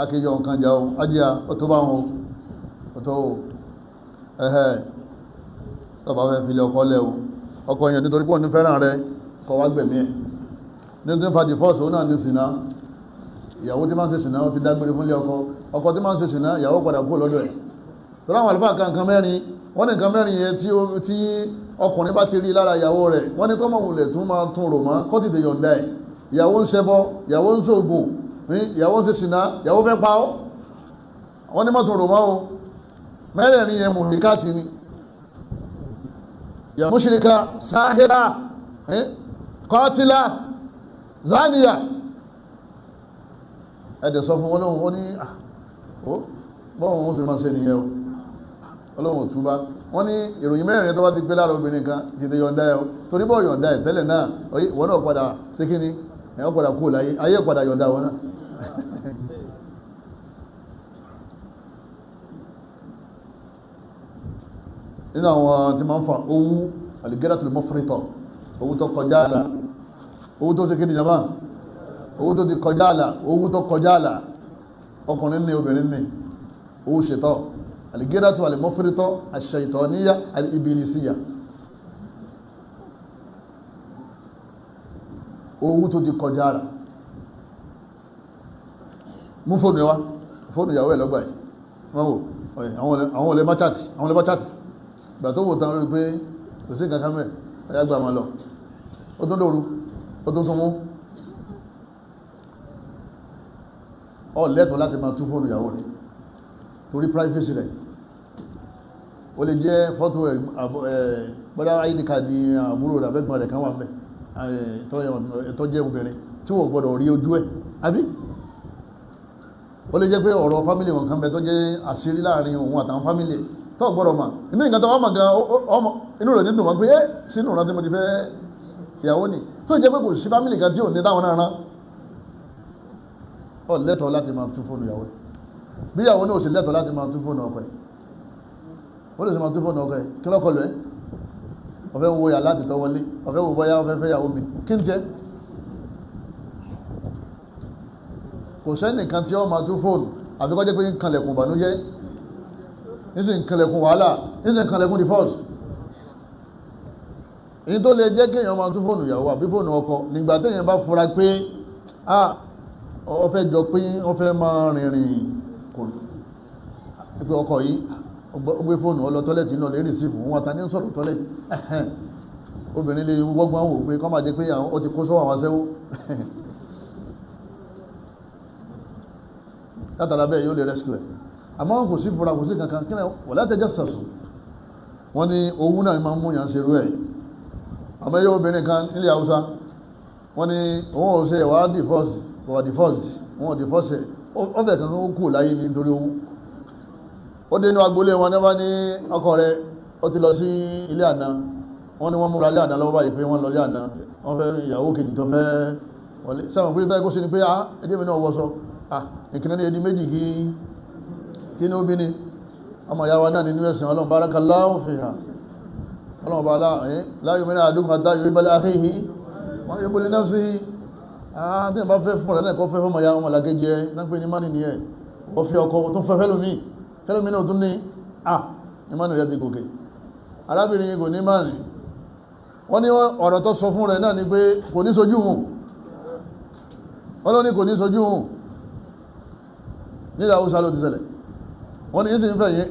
akéyọ nǹkan jà o ájíà ó tó bá wọn ọ̀tọ̀ tọba fẹ́ fi lẹ ọkọ lẹ́ o ọkọ yẹn nítorí pọ̀ ní fẹ́ràn rẹ kọ wá gbẹ̀mí ẹ̀ ní tí ń fa divorce òun náà ní ṣìnà ìyàwó tí máa ń ṣe ṣìnà ó ti dágbére fún ilé ọkọ tí máa ń ṣe ṣìnà ìyàwó padà kú lọ́dọ̀ ẹ̀ tó ráwọn àlùfáà kan nǹkan mẹ́rin wọ́n ní nǹkan mẹ́rin yẹn tí ọkùnrin bá ti rí lára ìyàwó rẹ̀ wọ́n ní kọ́mọ̀ wulẹ̀ tún máa tún rò mọ́ kọ́ tètè yọ̀ǹda ẹ̀ ìyàwó ń ṣẹbọ ìyàwó ń ṣògùn ìyàwó ń ṣe ṣìnà ìyàwó fẹ́ pa ọ́ wọ́n ní mọ́tún rò mọ́ o mẹ́rẹ̀ẹ̀rin yẹn mùhìkáàtì ni ya mushrika sáhírà kọ́tílá záníyà ẹ̀dẹ̀ sọ fún ọlọ́run ó ní bọ́wọ̀n ó sì máa ṣe nìyẹn ọlọ́run túbá wọ́n ní ìròyìn mẹ́rin tó bá ti gbé lára obìnrin kan jìdẹ̀ yọ̀ǹda ẹ̀ torí bọ́ yọ̀ǹda ẹ̀ tẹ́lẹ̀ náà wọ́n náà padà sí kíní ẹ̀yọ́ padà kú láyé ayé padà yọ̀ǹda wọn náà nínú àwọn tí ma ń fa owó alìgẹ́rẹ́tùlù mọ́fúrítọ̀ owó tó kọjá àlà owó tó ṣe kí ni jama owó tó ti kọjá àlà owó tó kọjá àlà ọkùnrin ní obìnrin ní owó ṣètọ́ alìgẹ́rẹ́tù alìmọ́fúrítọ̀ àṣẹ̀ìtọ̀níyà alìbìlìsíyà owó tó ti kọjá àlà mú fóònù ẹwà fóònù ìyàwó ẹ̀ lọ́gbà ẹ̀ àwọn olè má chàtì gbà tó wò tán lórí pé kò sí nǹkan kámẹ́ ẹ̀yà gbà máa lọ ó tún lóru ó tún mú ọ lẹ́tọ̀ọ́ láti máa tú fóònù ìyàwó rẹ̀ torí privacy rẹ̀ ó lè jẹ́ fọ́tò bọ́dá id card àbúrò rẹ̀ abẹ́gbọ̀n rẹ̀ kan wà mẹ́ ẹ̀tọ́ jẹ́ obìnrin tí wọ́n gbọ́dọ̀ rí ojú ẹ̀ àbí ó lè jẹ́ pé ọ̀rọ̀ fámílì wọn kan bẹ tó jẹ́ àṣírí láàrin òun àtàwọn fámílì tó gbọ́dọ̀ ma inú ìgbà tó wọ́n mọ̀ gan inú rẹ̀ nínú wọn pé sínú ìrántí mo ti fẹ́ ìyàwó ni tó jẹ́ pé kò sí fámílì kan tí ò ní táwọn náà rán ọ lẹ́tọ̀ọ́ láti máa tú fóònù ìyàwó bí ìyàwó ní ò sí lẹ́tọ̀ọ́ láti máa tú fóònù ọkọ ẹ̀ ó lè sì máa tú fóònù ọkọ ẹ̀ kí lọ́kọ̀ lẹ́ ọ̀fẹ́ wo yà láti tọ́ wọlé ọ̀fẹ́ wo bọ́yá ọ̀fẹ́ fẹ́ ìyàwó mi kí n tiẹ̀ kò sẹ́nìkan tí ó máa tú fóònù àfikọ́ jẹ́ pé ń kanlẹ̀kùn ìbànújẹ́ nísìn ń kanlẹ̀kùn wàhálà níṣẹ́ kan lẹ́kún divorce. Èyí tó lè jẹ́ kéèyàn máa tún fóònù ìyàwó àbí fóònù ọkọ nígbà téèyàn bá fura pé ó fẹ́ jọ pé ó fẹ́ máa rìnrìn kò pé ọkọ yìí ó gbé fóònù ó lọ tọ́lẹ̀tì náà lè rìsífù wọn ta ní sọ̀rọ̀ tọ́lẹ̀tì obìnrin lè wọ́gbọ́n wò pé kọ́ máa jẹ́ pé ó ti kó sọ́wọ́ àwọn aṣẹ́wó látara bẹ́ẹ̀ yóò lè rescue ẹ̀ àmọ́ kò sí fura kò sí kankan kí wọ́n látẹ̀jẹ́ sàṣù wọ́n ní owó náà máa ń mú yàn ṣe rú ẹ̀ àmọ́ yóò obìnrin kan nílẹ̀ Haúsá wọ́n ní òun ò ṣe ìwà divorced wọn ò divorce ó fẹ́ kan ó kù láyé nítorí owó ó dé inú agbolé wọn náà bá ní ọkọ rẹ̀ ó ti lọ sí ilé àná wọ́n ní wọ́n múra ilé àná lọ́wọ́ báyìí pé wọ́n lọ ilé àná wọ́n fẹ́ ìyàwó kejì tó fẹ́ wọlé sáwọn pé táyé kó sí ni pé ẹdí mi náà wọ́sọ ìkìnnà ní ẹdí méjì kí ní obìnrin ọmọ ìyá wa náà nínú ẹ̀sìn Ọlọ́run barakallahu fiha Ọlọ́run bá la yu'minu ahadukum hatta yuhibba li akhihi ma yuhibbu li nafsihi tí wọ́n bá fẹ́ fún ọ̀rẹ́ náà kọ́ fẹ́ fọ́mọ ya ọmọ làkejì ẹ náà pé ní mánì ní ẹ̀ wọ́n fi ọkọ̀ tó fẹ́ fẹ́lómi náà tún ní ní mánì rẹ̀ ti gòkè arábìnrin kò ní mánì wọ́n ní ọ̀rọ̀ tó sọ fún rẹ̀ náà ni pé kò ní sojú hùn wọ́n ló ní kò ní sojú hùn nílẹ̀ Haúsá ló ti ṣẹlẹ̀ wọ́n ní ìsìn fẹ́ yẹn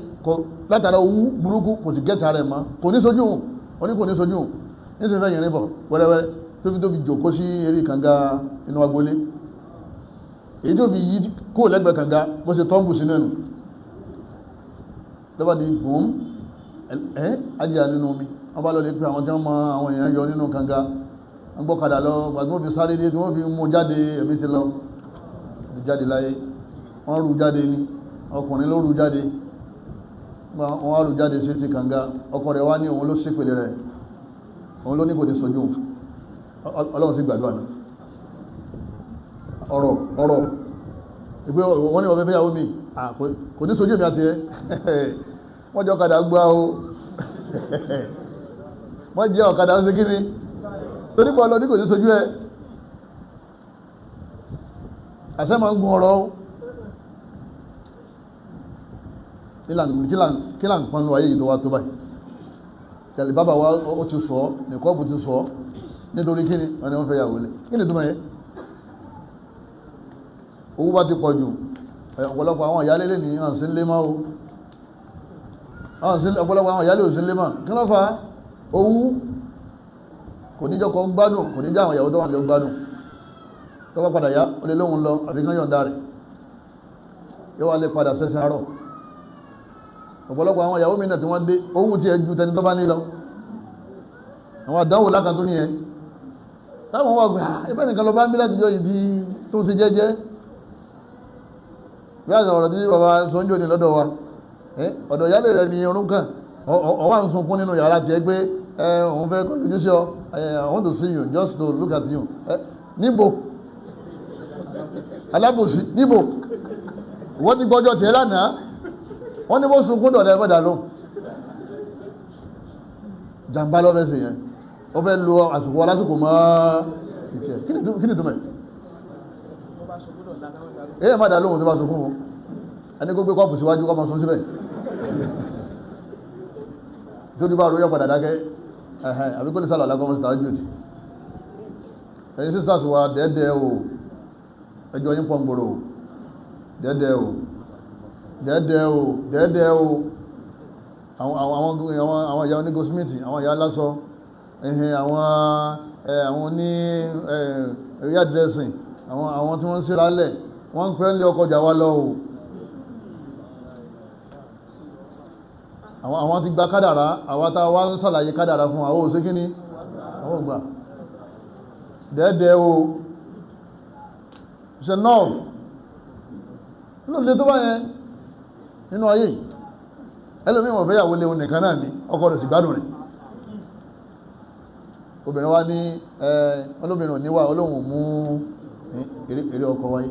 látara owó burúkú kò ti gẹ́ta rẹ̀ mọ́ kò ní sojú hùn wọ́n ní kò ní sojú hùn ìsìn fẹ́ yẹn rí bọ̀ wẹ́rẹ́wẹ́rẹ́ tó fi jòkó sí eré kànga inú agbolé èyí tó fi yí kó lẹ́gbẹ̀ẹ́ kànga bó ṣe tọ́mbù sínú ẹnu lọ́bàá di gbùn ajíyà nínú omi wọ́n bá lọ lè pé àwọn tí wọ́n mọ àwọn èèyàn yọ nínú kànga wọ́n gbọ́kadà lọ gbàtí wọ́n fi sáré dé tí wọ́n fi mú jáde ẹ̀mí ti lọ ti jáde láyé wọ́n rú jáde ní ọkùnrin ló rú jáde wọ́n wá rú jáde sí ti kànga ọkọ rẹ̀ wá ní òun ló ṣépèlé rẹ̀ òun ló ní kò ní sojú Ọlọ́run sí gbàdúrà náà ọ̀rọ̀ ìgbé wọ́n ní ọ̀fẹ́ fẹ́yàwó mi kò ní sojú èmi àti ẹ wọ́n jẹ́ ọ̀kadà gbá o wọ́n jẹ́ ọ̀kadà ń ṣe kí ni torí pọ̀ lọ ní kò ní sojú ẹ àṣẹ máa ń gun ọ̀rọ̀ kí là ń pọn lọ ayé yìí tó wá tó báyìí tẹ̀lé bàbá wa ó ti sọ nìkọ́ọ̀bù ti sọ nítorí kíni wọ́n ni wọ́n fẹ́ yàwó lé kíni tó mẹ́yẹ owó bá ti pọ̀ jù ọ̀pọ̀lọpọ̀ àwọn ìyálé lè ní àǹsí lé máa o ọ̀pọ̀lọpọ̀ àwọn ìyálé ò sí lé máa kí ló fà owó kò ní jọkọ̀ gbádùn kò ní já àwọn ìyàwó tó wà lè gbádùn tó bá padà yá ó lè lóhun lọ àfikán yọ̀ǹda rẹ̀ yóò wá lè padà sẹ́sẹ̀ àárọ̀ ọ̀pọ̀lọpọ̀ àwọn ìyàwó mìíràn tí wọ́n dé owó tí ẹ ju tẹni tó bá ní lọ àwọn àdánwò lákàtún ní ẹ táwọn wà gbà ẹgbẹ́ nìkan lọ bá ń bí láti jọ yìí tó ti jẹ́jẹ́ bí àjọ ọ̀rọ̀ tí bàbá sọ́njọ́ ní lọ́dọ̀ wa ọ̀dọ̀ ìyálẹ̀ rẹ̀ ní orún kan ọwá ń sunkún nínú yàrá tí ẹ gbé òun fẹ́ kọ́ ojú sí ọ I want to see you just to look at you níbo alábòsí níbo wọ́n ti gbọ́jọ́ tiẹ̀ lánàá wọ́n ní bó sunkún dọ̀dọ̀ ẹgbẹ́dà ló jàmbá lọ́fẹ́ sí yẹn ó fẹ́ lo àsìkò alásìkò mọ́ ìtì ẹ̀ kí ni túnmẹ̀ èyí má dà lóhun tó bá sunkún wọn ẹni kó gbé kọ́pù síwájú kọ́ mọ́ sún síbẹ̀ tó ní bá ròyọ́ padà dákẹ́ àbí kó ní sálọ̀ alákọ́ mọ́sí tàájú òdì ẹ̀yin sisters wa dẹ́ẹ̀dẹ́ o ẹjọ́ yín pọ̀ngbòrò dẹ́ẹ̀dẹ́ o dẹ́ẹ̀dẹ́ o dẹ́ẹ̀dẹ́ o àwọn ìyá onígo smith àwọn ìyá lásọ àwọn ní area dressing àwọn tí wọ́n ń síra lẹ̀ wọ́n ń pẹ́ ń lé ọkọjà wá lọ o àwọn ti gba kádàrá àwọn tá wá ń sàlàyé kádàrá fún àwọn òsé kíní àwọn ògbà dẹ́ẹ̀dẹ́ o ṣe náà lóòlé tó bá yẹn nínú ayé ẹlòmí wọ̀n fẹ́yàwó léun nìkan náà ní ọkọ rẹ̀ sì gbádùn rẹ̀ obìnrin wá ní olóbìnrin níwà olóhùn mú eré ọkọ wáyé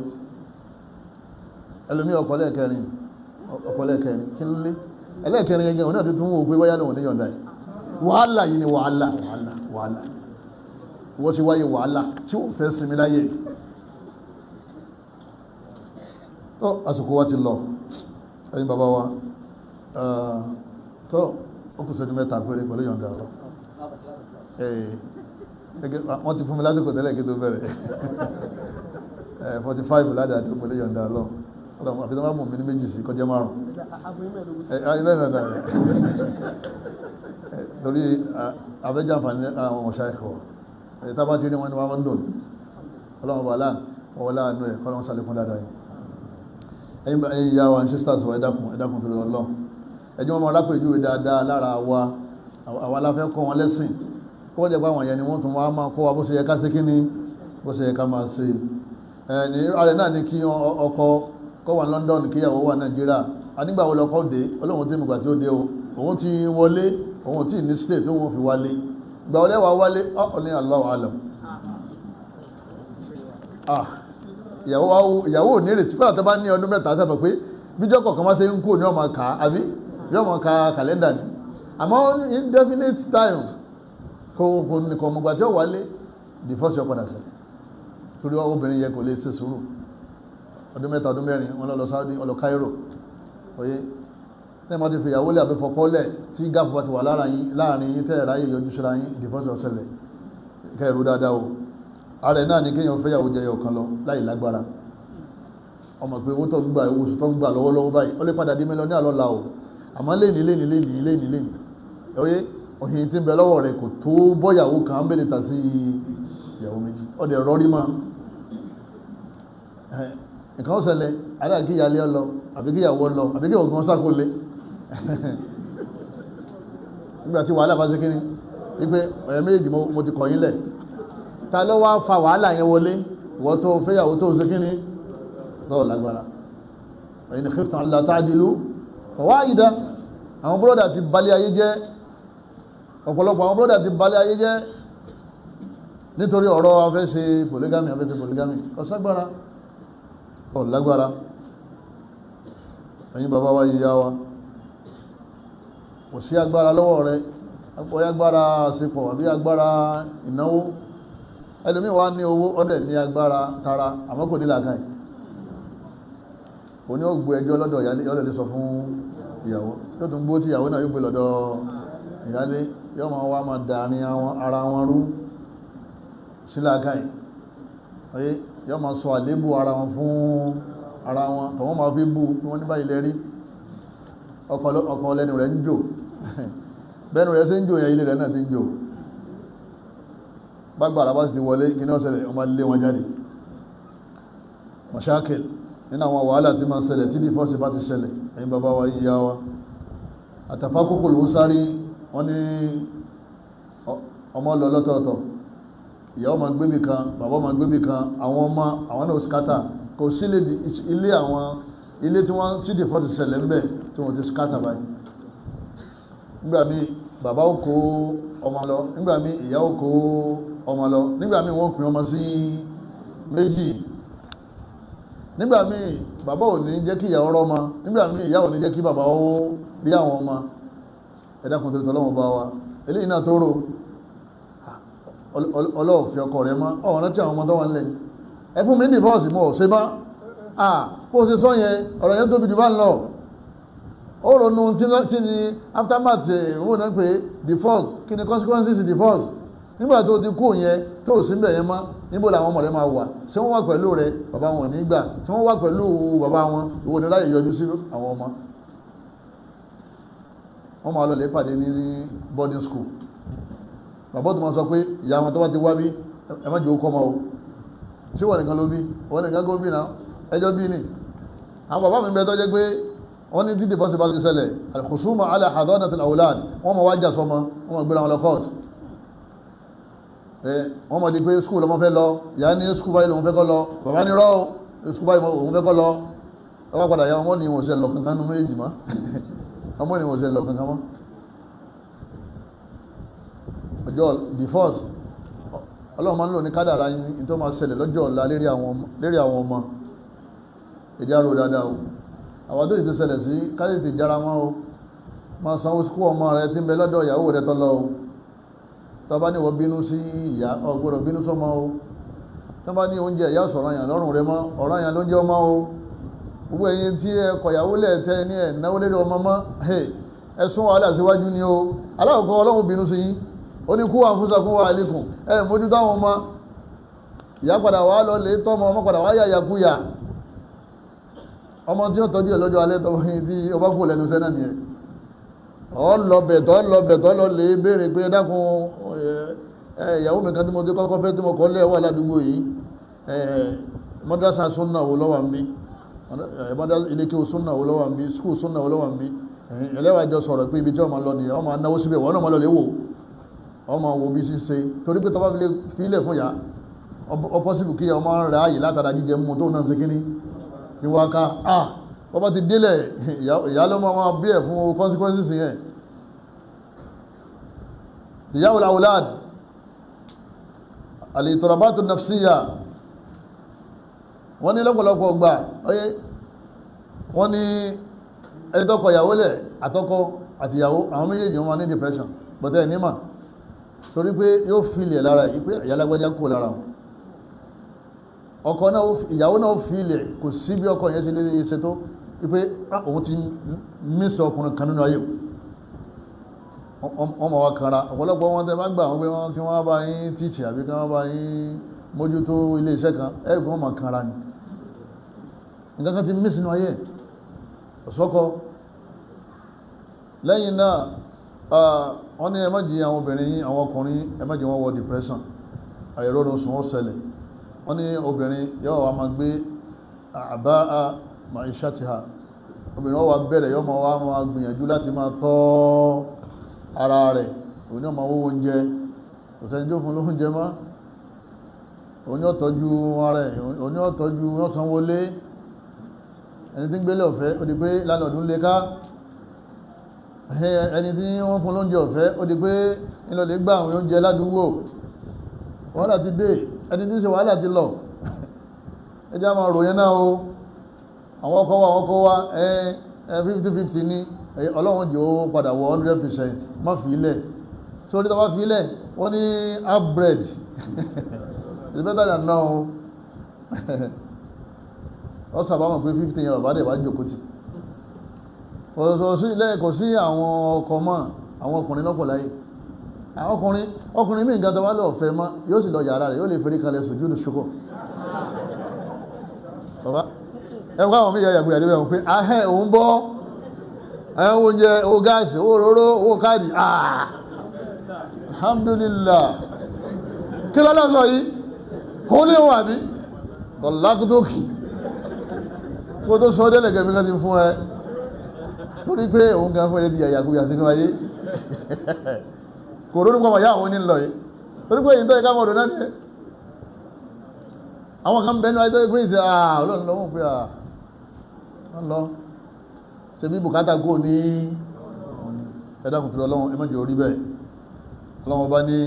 ẹlòmí ọkọ lẹ́ẹ̀kẹrin kí ló lé ẹlẹ́ẹ̀kẹrin yẹn òní àti tún wò pé wáyá lòun ní yọ̀ǹda ẹ̀ wàhálà yìí ni wàhálà wọ́n ti wáyé wàhálà tí ó fẹ́ sinmi láyé tó àsìkò wá ti lọ ẹ̀yin bàbá wa tó ó kù sẹ́jú mẹ́ta péré pẹ̀lú yọ̀ǹda ọ̀rọ̀ wọ́n ti fún mi lásìkò tẹ́lẹ̀ kí tó bẹ̀rẹ̀ 45 ládàá tó pẹ̀lú yọ̀ǹda ọlọ́run àfi tó bá mú mi ní méjì sí kọjá márùn torí àfẹ́jà àǹfààní àwọn ọmọ ṣáìkọ̀ tá bá ti rí wọn ni wọ́n máa ń dùn ọlọ́run bá láà wọ́n láàánú ẹ̀ kọ́lọ́run sàlékún dáadáa yìí ẹ̀yin ìyá wa sisters wa ẹ̀dákun torí ọlọ́run ẹjọ́ wọn máa lápèjúwe dáadáa lára àwa aláfẹ́ kọ́ wọn lẹ́sìn kó wọ́n jẹ́ pé àwọn yẹn ni wọ́n tún wá máa kọ́ wa bó ṣe yẹ ká ṣe kíní bó ṣe yẹ ká máa ṣe ní ààrẹ náà ní kí ọkọ kọ́ wà London kíyàwó wà Nàìjíríà anígbà wo lọkọ dé Ọlọ́run tí mo gbà tí ó dé o òun ti wọlé òun tí ní state tó wọ́n fi wálé gbà wọlé wà wálé ní Allahu alam ìyàwó ò ní ìrètí pẹ́lá tó bá ní ọdún mẹ́ta sábà pé bíjọ́ kọ̀ọ̀kan wá ṣe ń kú ní ọmọ ká àbí yọ́ mọ̀ ká kàlẹ́ndà ni àmọ́ indefinite time kò mọ̀gbà tí ó wálé the first year padà sẹ́ torí obìnrin yẹ kò lè ṣe sùúrù ọdún mẹ́ta ọdún mẹ́rin wọn lọ Saudi ọlọ Cairo oyé tẹ́mà ti fi ìyàwó lẹ́ àbí fọkọ́lẹ̀ tí gáàpù bá ti wà láàrin yí tẹ́ẹ̀rá yìí yọjú síra yí the first year ṣẹlẹ̀ kẹrù dáadáa o ààrẹ náà ní kéèyàn fẹ́yàwó jẹyọ kan lọ láì lágbára ọmọ pé owó tó gbà owó tó gbà lọ́wọ́lọ́wọ́ báyìí ó lè padà di mílíọ̀nù àlọ́la o àmọ́ léni oyé òhìn tí ń bẹ lọ́wọ́ rẹ̀ kò tó bọ́yàwó kan bẹ́ẹ̀ ta sí ìyàwó méjì ọdẹ̀ rọrí ma nǹkan ó ṣẹlẹ̀ aláàkíyàlẹ́ ọlọ àbíkíyàwó ọlọ àbíkíyàwó gan sákòlé nígbàtí wàhálà bá ṣe kíní wípé ọ̀yẹ́ méjì mo ti kọ̀yìn lẹ̀ ta ló wá fa wàhálà yẹn wọlé ìwọ tó fẹ́yàwó tó ṣe kíní lọ́wọ́ lágbára ẹ̀yin ni khiftum alla ta'dilu fawahida àwọn búrọ́dà ti balẹ̀ ayé jẹ́ ọ̀pọ̀lọpọ̀ àwọn búrọ́dà ti balẹ̀ ayé jẹ́ nítorí ọ̀rọ̀ afẹ́ ṣe polygamy ọ̀ságbára ọ̀lágbára ẹ̀yin bàbá wa yíya wa kò sí agbára lọ́wọ́ rẹ̀ ọ̀pọ̀ agbára àsìpọ̀ àbí agbára ìnáwó ẹlòmí wá ní owó ọdẹ̀ ní agbára tara àmọ́ kò ní làákàyè kò ní ó gbé ẹjọ́ lọ́dọ̀ ìyálé lè sọ fún ìyàwó yóò tún gbó tí ìyàwó náà yóò gbé lọ́dọ̀ ìyálé yóò máa wá máa dàárín ara wọn rú sí làákàyè oyé yóò máa sọ àlébù ara wọn fún ara wọn tọ̀wọ́n máa fi bú wọn ní báyìí lẹ́rí ọkọ̀ lẹ́nu rẹ̀ ń jò bẹ́ẹ̀nu rẹ̀ sí ń jò yẹn ilé rẹ̀ náà ti ń jò gbágbàrá bá sì ti wọlé kí ní ọ̀sẹ̀lẹ̀ ọmọ ilé wọn jáde mashakil nínú àwọn wàhálà tí máa ń ṣẹlẹ̀ tí dífọ́sì bá ti ṣẹlẹ̀ ẹ̀yin bàbá wa yíya wa àtàfákòkò ló sáré wọ́n ní ọmọ lọ lọ́tọ̀ọ̀tọ̀ ìyàwó ma gbébì kan bàbá ma gbébì kan àwọn ọmọ àwọn náà skata kò sí ilé àwọn ilé tí wọ́n tí dífọ́sì ṣẹlẹ̀ ń bẹ̀ tí wọ́n ti skata báyìí nígbà míì bàbá ó kó ọmọ lọ nígbà míì ìyá ó kó ọmọ lọ nígbà míì wọ́n pín ọmọ sí méjì nígbà míì bàbá ò ní jẹ́ kí ìyàwó rọ́mọ nígbà míì ìyá ò ní jẹ́ kí bàbá ó rí àwọn ọmọ ẹ̀dàkùn tó tọ́lọ́wọ́ bá wa eléyìí náà tó rò ọlọ́ọ̀fẹ́ ọkọ rẹ̀ mọ́ ọ̀rọ̀ tí àwọn ọmọ tó wà nílẹ̀ ẹ fún mi ní divorce mọ́ ṣe bá kó ṣe sọ yẹn ọ̀rọ̀ yẹn tóbi jù bá ń lọ ó ronú kí ni aftermath owó náà pé divorce kí ni consequences divorce nígbà tó ti kú yẹn tó sì ń bẹ̀ yẹn mọ́ níbo làwọn ọmọ rẹ̀ máa wà ṣé wọ́n wà pẹ̀lú rẹ̀ bàbá wọn nígbà ṣé wọ́n wà pẹ̀lú bàbá wọn ìwọ ni láyé yọjú sí àwọn ọmọ wọ́n máa lọ lè pàdé ní boarding school bàbá tó máa sọ pé ìyá wọn tó bá ti wá bí ẹ má jẹ́ okọ́ ma o ṣé wọ́n nìkan ló bí wọ́n nìkan kó bí náà ẹjọ́ bí ní àwọn bàbá mi bẹ́ tó jẹ́ pé wọ́n ní dídì bọ́sí bá ti ṣẹlẹ̀ al-khusuma ala hadanati al-awlad wọ́n ma wájà sọmọ wọ́n ma gbéra wọn lọ court wọ́n ma di pé skúl ọmọ fẹ́ lọ ìyá ní skúl báyìí lòun fẹ́ kọ́ lọ bàbá ní rọ́ skúl báyìí òun fẹ́ kọ́ lọ ọwọ́ padà ya ọmọ ní ìwọ̀n ṣe lọ kankan nínú méjì mọ́ ọmọ ní ìwọ̀n ṣe lọ kankan mọ́ ọjọ́ divorce ọlọ́run máa ń lò ní kádàrá yìí tó máa ṣẹlẹ̀ lọ́jọ́ ọ̀la lérí àwọn ọmọ èdè àrò dáadáa o àwọn tó ti ṣẹlẹ̀ sí káyọ̀ ti jára mọ́ o máa sanwó skú ọmọ rẹ tí ń bẹ lọ́dọ̀ ìyàwó rẹ tọ́lọ o tó bá ní wọ́n bínú sí ìyá ọgbọ́dọ̀ bínú sọ́mọ o tó bá ní oúnjẹ ìyá ọ̀sọ̀rọ̀ àyàn lọ́rùn rẹ mọ́ ọ̀rọ̀ àyàn ló ń jẹ́ ọmọ o gbogbo ẹ̀yin tí ẹ kọ̀ ìyàwó lẹ̀ tẹ́ ní ẹ̀ náwó lérí ọmọ mọ́ ẹ̀sùn wàhálà síwájú ni o aláwọ̀kọ́ ọlọ́run bínú sí yín ó ní kú àfúnsàkún wà alaykum mójú táwọn ọmọ ìyá padà wá lọ lè tọ́mọ ọmọ padà wá yàyàkúyà ọmọ tí ó tọ́jú ẹ̀ lọ́jọ́ alẹ́ tọ́mọ yìí tí ó bá kú lẹ́nu sẹ́nà nìyẹn ọlọ́bẹ̀tọ́ lọ lè béèrè pé dákun ìyàwó mi kan tí mo dé kọ́kọ́ fẹ́ tí mo kọ́ lẹ́ wà ládùúgbò yìí mọ́dásá súnnà wo lọ́wà ń bí ilé kí o súnnà wo lọ́wà ń bí skúù súnnà wo lọ́wà ń bí ẹlẹ́wà jọ sọ̀rọ̀ pé ibi tí ọmọ lọ nìyẹn ọmọ anáwó síbẹ̀ wọ́n náà mọ́ lọ lè wò ọmọ wo bí ṣíṣe torí pé tọ́bá fi ilẹ̀ fún ya ọpọ́sibù kí ọmọ rẹ̀ ààyè látara jíjẹ mú tó náà ṣe kíní kí wá ká bọ́bá ti délẹ̀ ìyá ló máa bí ẹ̀ fún consequences yẹn ìyáwó al-awlad al-itirabatu nafsiyya wọ́n ní lọ́pọ̀lọpọ̀ gbà wọ́n ní ẹ̀tọ́kọ ìyàwó lẹ̀ àtọkọ àtìyàwó àwọn méjèèjì wọn ní depression bọ̀tẹ́ ìnímà torí pé yóò fílẹ̀ lára ìpé ìyálágbẹ́já kò lára ọkọ náà ìyàwó náà fílẹ̀ kò sí bí ọkọ yẹn ṣe lè ṣe tó ipé òun ti mísọ ọkùnrin kan nínú ayé ọmọ wa kanra ọ̀pọ̀lọpọ̀ wọn tẹ́ bá gbà wọn pé wọn kí wọ́n bá yín tíìchì àbí kí wọ́n bá yín mójútó ilé iṣẹ́ kan ẹ̀rùn wọn ma kanra ni nǹkan kan ti mí sínú ayé ọ̀sọ́kọ lẹ́yìn náà wọ́n ní ẹ má jẹ́ àwọn obìnrin àwọn ọkùnrin ẹ má jẹ́ wọ́n wọ depression àìrọ́rùn sùn ó ṣẹlẹ̀ wọ́n ní obìnrin yóò wá máa gbé àbá ma'ishatiha obìnrin wọ́n wá bẹ̀rẹ̀ yóò máa gbìyànjú láti máa tọ́ ara rẹ̀ òní ọmọ owó oúnjẹ òsẹ́ni tó fún lóúnjẹ mọ́ òní ọ̀tọ́jú ara ẹ̀ òní ọ̀tọ́jú ọ̀sánwọlé ẹni tí ń gbélé ọ̀fẹ́ ó di pé lálọ́dún lè ká ẹni tí wọ́n fún lóúnjẹ ọ̀fẹ́ ó di pé ìlọ̀lẹ̀ gbà àwọn oúnjẹ ládùúgbò wàhálà ti dé ẹni tí ń ṣe wàhálà ti lọ ẹjá máa ròyìn náà o àwọn ọkọ̀ wa 50-50 ní ọlọ́run jẹ́ ó padà wọ 100% má fi ilẹ̀ sórí tọba fi ilẹ̀ wọ́n ní half bread it's better than now ọ sábàmọ̀ pé 50 yẹn bàbá dẹ̀ wá jòkótì kò sí àwọn ọkọ̀ mọ́ àwọn ọkùnrin lọ́pọ̀ láyé ọkùnrin mí nǹkan tọba lọ fẹ́ mọ́ yóò sì lọ yàrá rẹ̀ yóò lè fẹ́rí kalẹ̀ sùjúdù ṣúkọ̀ bàbá ẹgbẹ́ àwọn mí yàgbé àdébẹ̀ wọn pé ahẹ́ òun bọ́ ẹ̀wọ̀n oúnjẹ owó gáàsì owó òróró owó káàdì alhamdulillah kí lọ́lọ́ sọ yìí kó lè wà ní dọ̀lákútókì kó tó sọ délẹ̀ gẹ̀mí kan ti fún ẹ torí pé òun gan fẹ́rẹ́ di àyàkúyà sínú ayé kò rónú pọ̀ yá àwọn onílọ yìí torí pé ìyíntọ́ ìká mọ̀dọ̀ náà ní àwọn kan bẹnu ayé tó gbé ìsẹ́ ọlọ́run lọ́wọ́ pé lọ ṣe bí bùkátà kò ní ẹ̀dàkùn tí ọlọ́run ẹmọ́jì orí bẹ́ẹ̀ ọlọ́run bá ní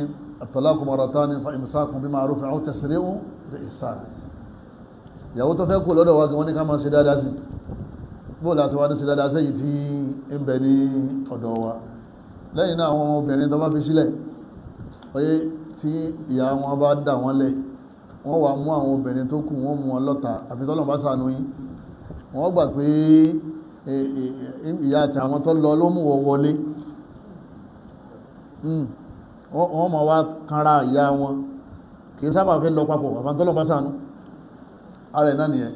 at-talaqu marratani fa imsakun bi ma'rufin aw tasrihun bi ihsan ìyàwó tó fẹ́ kú lọ́dọ̀ wa gan wọ́n ní ká máa ṣe dáadáa sí bóò láti wá ní ṣe dáadáa sẹ́yìn tí ń bẹ ní ọ̀dọ̀ wa lẹ́yìn náà àwọn obìnrin tó bá fi sílẹ̀ oyé tí ìyá wọn bá dà wọ́n lẹ̀ wọ́n wà mú àwọn obìnrin tó kù wọ́n mú wọn lọ́ta àfitọ́lọ̀ bá ṣàánú yín wọ́n gbà pé ìyá àti àwọn tó lọ ló mú wọ wọlé wọ́n ma wá kanra ìyá wọn kì í sábà fẹ́ lọ papọ̀ àfitọ́lọ̀ bá ṣàánú ara ẹ̀ náà nìyẹn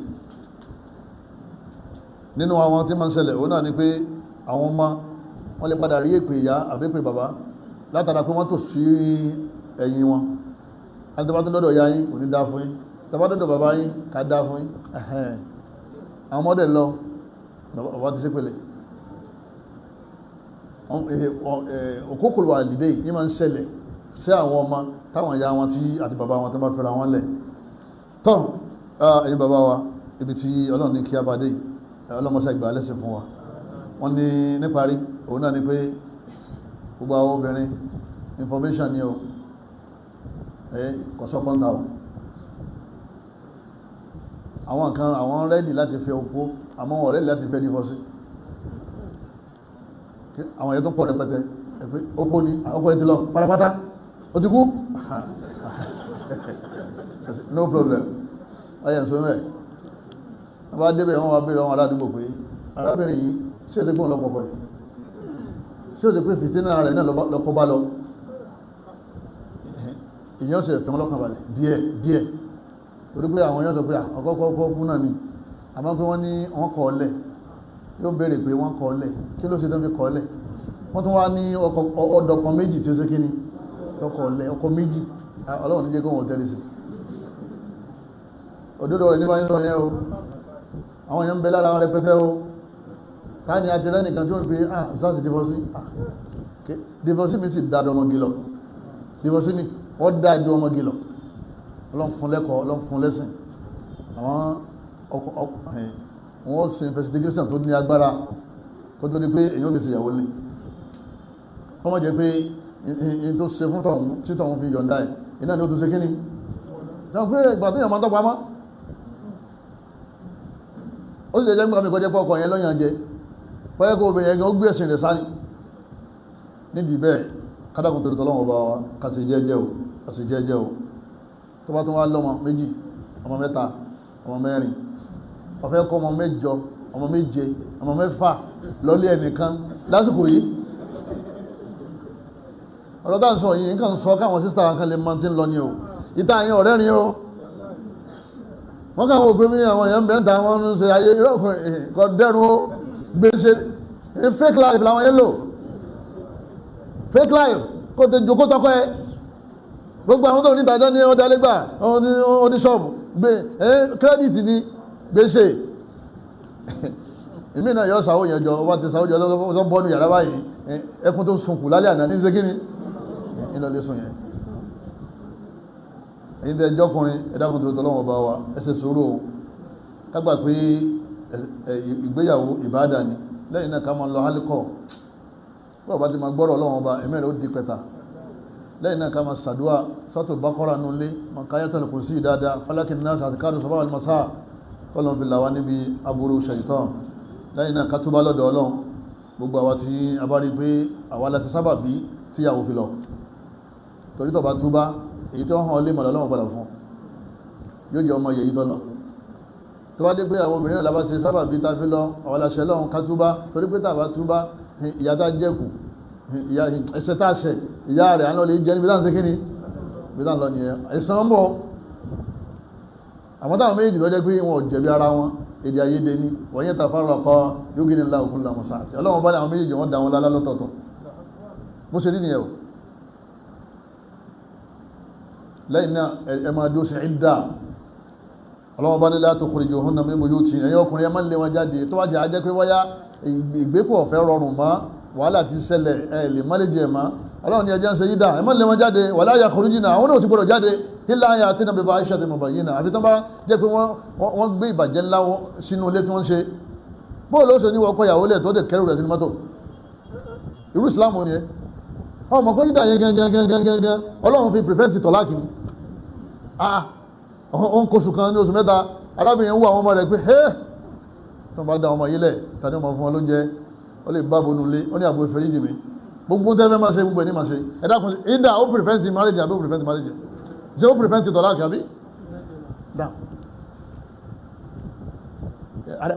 nínú àwọn tí ma ń ṣẹlẹ̀ òun náà ni pé àwọn ọmọ wọ́n lè padà rí èpè ìyá àbí èpè bàbá látara pé wọ́n tò sí ẹ̀yìn wọn àti tàbátí lọ́dọ̀ ìyá yín kò ní dá fún yín tàbátí lọ́dọ̀ bàbá yín ká dá fún yín àwọn ọmọdé lọ bàbá ti ṣépèlè òkúkùlù àlìdé yìí ma ń ṣẹlẹ̀ sí àwọn ọmọ táwọn ìyá wọn tí àti bàbá wọn tó bá fẹ́ra wọn lẹ̀ tọ́ ẹ̀yin bàbá wa ibi tí Ọlọ́run ní kí a bá dé ọlọ́mọṣẹ́ ìgbà lẹ́sìn fún wa wọ́n ní níparí òun náà ni pé gbogbo àwọn obìnrin information ni o kọ̀sọ́pọ̀ntà o àwọn kan àwọn rẹ́dì láti fẹ́ opó àmọ́ wọ́n rẹ́dì láti fẹ́ dífọ́sí àwọn ẹ̀yẹ tó pọ̀ rẹpẹtẹ ẹ̀pẹ́ opó ni ọkọ̀ ẹ̀ ti lọ pátápátá ó ti kú no problem ọyẹ̀ ń so mẹ́ wọ́n bá débẹ̀ wọ́n wá bèèrè wọn aládùúgbò pé arábìnrin yìí sí ẹ̀tẹ́ gbọ́n lọ́pọ̀pọ̀ ṣé ó ti pé fìtínà rẹ̀ náà lọ́kọ́ bá lọ ìyẹn ṣe fẹ́ ọlọ́kàn balẹ̀ díẹ̀ torí pé àwọn yọ́n sọ pé ọkọ̀ kú náà ni àmọ́ pé wọ́n ní wọ́n kọ́ ọlẹ̀ yóò béèrè pé wọ́n kọ́ ọlẹ̀ kí ló ṣe tó fi kọ́ ọlẹ̀ wọ́n tún wá ní ọdọ̀kan méjì tí ó ṣe kí ni tọkọ̀ ọlẹ̀ ọkọ̀ méjì ọlọ́run ní jẹ́ kó wọ́n tẹ́lẹ̀ sí òdodo rẹ̀ nípa yín yẹn o àwọn èèyàn ń bẹ lára rẹpẹtẹ o ká ní àti rẹ́nìkan tí ó ń fi ìsáàsì divorce mi sì dáadọ́ ọmọge lọ divorce mi ó dáadọ́ ọmọge lọ ọlọ́run fún lẹ́kọ̀ọ́ ọlọ́run fún lẹ́sìn àwọn wọ́n ṣe investigation tó ní agbára kó tó di pé èyàn lè ṣe ìyàwó lé wọ́n mọ̀ jẹ́ pé in tó ṣe fún tọ̀hún tí tọ̀hún fi yọ̀ǹda ẹ̀ iná ni ó tún ṣe kíní jọ pé ìgbà tó yàn máa tọ́pa mọ́ ó sì lè jẹ́ gbàmí kọjẹ́ pọ́kọ̀ yẹn lọ́yàn jẹ pọ́yẹ́ kó obìnrin ẹgbẹ́ ó gbé ẹ̀sìn rẹ̀ sáni nídìí bẹ́ẹ̀ kádàkùn torí tọ́lọ́wọ́ bá wa kàṣì jẹ́jẹ́ o tó bá tún wá lọ́mọ méjì ọmọ mẹ́ta ọmọ mẹ́rin ọ̀fẹ́ kọ́ ọmọ mẹ́jọ ọmọ méje ọmọ mẹ́fà lọ́lé ẹnìkan lásìkò yìí ọ̀rọ̀ tá ń sọ yìí nǹkan sọ káwọn sísá kan lè máa ti ń lọ ní o ìta yẹn ọ̀rẹ́ rin o wọ́n káwọn òpin mi àwọn èèyàn bẹ́ẹ̀ ta wọ́n ń ṣe ayé ìrọ̀kùnrin kọ dẹ́rùn ó gbèsè fake life làwọn yẹn lò fake life kó tẹ jòkó tọkọ ẹ gbogbo àwọn tó ní ìtajà ní ọdẹ alẹ́gbà oníṣọ́ọ̀bù gbé kírẹ́dìtì ní gbèsè ìmí náà yọ sàwó yẹn jọ wá ti sàwó jọ tó bọ́nu yàrá báyìí ẹkùn tó sunkù lálẹ́ àná ní ṣégíní ìlọlé sùn yẹn èyí tẹ́ jọ́kùnrin ẹ̀dàkùn tó tọ́lọ́wọ́ bá wa ẹsẹ̀ sùúrù kágbà pé ìgbéyàwó ìbádà ni lẹ́yìn náà ká máa lọ hálíkọ̀ bọ́ọ̀ bá ti máa gbọ́rọ̀ Ọlọ́run ọba ẹ̀mí rẹ̀ ó di pẹ̀ta lẹ́yìn náà ká máa sàdúà suratul Baqara nulẹ̀ Ayatul Kursi dáadáa Falaki Nas àti káàdù sọ́bà al-masa kọ́lọ́n fi làwá níbi aburú ṣaitan lẹ́yìn náà ká túbá lọ́dọ̀ Ọlọ́run gbogbo àwa tí a bá rí pé àwa láti sábà bí tíyàwó fi lọ torí tó bá túbá èyí tó hàn lè mọ̀ lọ́wọ́ padà fún yóò jẹ́ ọmọ yẹ̀yí tọ́lọ̀ tó bá dé pé àwọn obìnrin náà lábá ṣe sábà bí ta fi lọ àwọn aláṣẹ lọ́run ká túbá torí pé tàbá túbá ìyá tá jẹ́kù ẹsẹ̀ tá ṣẹ̀ ìyá rẹ̀ àná lè jẹ́ níbi tá ń ṣe kíni bí tá ń lọ nìyẹn ẹ̀sán ń bọ̀ àmọ́ táwọn méjì tó jẹ́ pé wọn ò jẹ̀bi ara wọn èdè ayédè ni wọ́n yẹn ta fárọ̀ kọ́ yóò gíní ńlá òkú làwọn sáà tí ọlọ́wọ́n bá ní àwọn méjì wọ́n dá wọn lálá lọ́tọ̀ọ̀tọ̀ bó ṣe rí nìyẹn o lẹ́yìn náà ẹ máa dó sí ìdá ọlọ́wọ́n bá ní la tukhrijuhunna min buyutihinna ẹ̀yìn ọkùnrin ẹ máa ń lé wọn jáde tó wá jẹ́ ajẹ́ pé wáyá ìgbépọ̀ fẹ́ rọrùn mọ́ wàhálà ti ṣẹlẹ̀ ẹ lè má lè jẹ mọ́ ọlọ́run ní ẹjẹ́ ń ṣe ìdá ẹ máa ń lé wọn jáde wala yakhrujna àwọn náà ti gbọdọ̀ jáde illa an yatina bi fahishatin mubayyinah àfi tán bá jẹ́ pé wọ́n gbé ìbàjẹ́ ńlá sínú ilé tí wọ́n ṣe bóòlù ó ṣe ní wọ́kọ̀ ìyàwó lẹ̀ tó dẹ̀ kẹrù rẹ̀ sínú mọ́tò irú ìsìlámù ni ẹ ọmọ pé ìdá yẹn gẹ́gẹ́gẹ́gẹ́gẹ́ ọlọ́run fi prevent tọ́láàkì ni ó ń kóṣù kan ní oṣù mẹ́ta arábìnrin ń wọ àwọn ọmọ rẹ̀ pé hẹ́ tó bá dá ọmọ yìí lẹ̀ tàbí ọmọ fún ọ lóúnjẹ ó lè bá bonú lé ó ní àbò ìfẹ́rí jì mí gbogbo tẹ́fẹ́ máa ṣe gbogbo ẹni máa ṣe ẹ̀dá kan ìdá ó prevent marriage àbí ó prevent marriage ṣé ó prevent tọ́láàkì àbí dá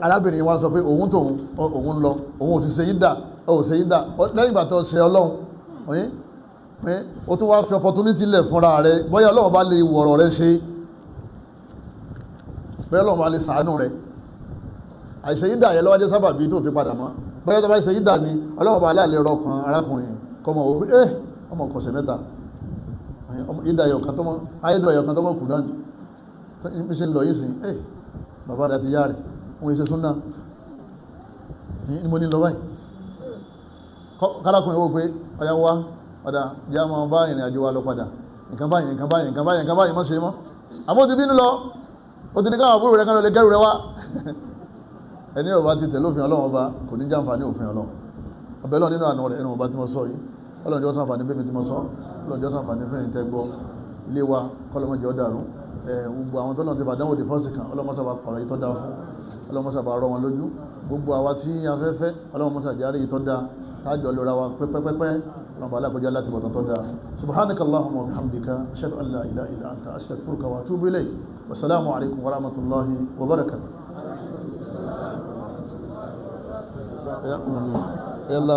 arábìnrin wa sọ pé òun tóun òun lọ òun ò sì ṣe ìdá ó ṣe ìdá lẹ́yìn ìgbà tó ṣe ọlọ́run oyin pé o tún wá fi opportunity lẹ̀ fúnra rẹ̀ bóyá ọlọ́run bá lè wọ̀rọ̀ rẹ̀ ṣe bóyá ọlọ́run bá lè ṣàánú rẹ̀ àìṣe ìdá yẹn lọ́wọ́dé sábà bí tó fi padà mọ́ bóyá tó bá ṣe ìdá ni ọlọ́run bá láàlẹ́ rọ kan arákùnrin kọmọ òwe ọmọ kọ̀ọ̀sẹ̀ mẹ́ta ìdá ẹ̀yọ̀kan tó mọ́ ayédọ̀ ẹ̀yọ̀kan tó mọ́ kù náà ní ṣe ń lọ yìí sí bàbá rẹ̀ àti yá rẹ̀ wọ́n ṣe súnà ní mo ní lọ báyìí kárakùnrin wó pé ọya wá ọ̀dá já máa bá ìrìn àjò wa lọ padà nǹkan báyìí mọ́ ṣe mọ́ àmọ́ ti bínú lọ ó ti ní káwọn àbúrò rẹ̀ kan lọ lè kẹrù rẹ̀ wá ẹni ọba ti tẹ̀lé òfin ọlọ́run ọba kò ní jàǹfààní òfin ọlọ́run ọbẹ̀ lọ nínú àná rẹ̀ ẹnu ọba tí mo sọ yìí ọlọ́run jọ́ sàǹfààní bẹ́ẹ̀ mi tí mo sọ ọlọ́run jọ́ sàǹfààní fẹ́yìn tẹ́ gbọ́ ilé wa kọ́lọ́mọjọ́ dàrú gbogbo àwọn tọ́lọ́run ti bàdánwò di fọ́ọ̀sì kan ọlọ́mọsàbà pàrọ̀ yìí tọ́ da fún ọlọ́mọsàbà rọ wọn lójú gbogbo àwa tí afẹ́fẹ́ ọlọ́mọsàjárí yìí tọ́ da tájọ lóra wa pẹ́pẹ́pẹ́ ọlọ́mọ alákọjá láti bọ̀tán tọ́ da subhanaka allahumma wa bihamdika ashhadu an la ilaha illa anta astaghfiruka wa atubu ilayk wa salaamu alaykum wa rahmatullahi wa barakatuh يلا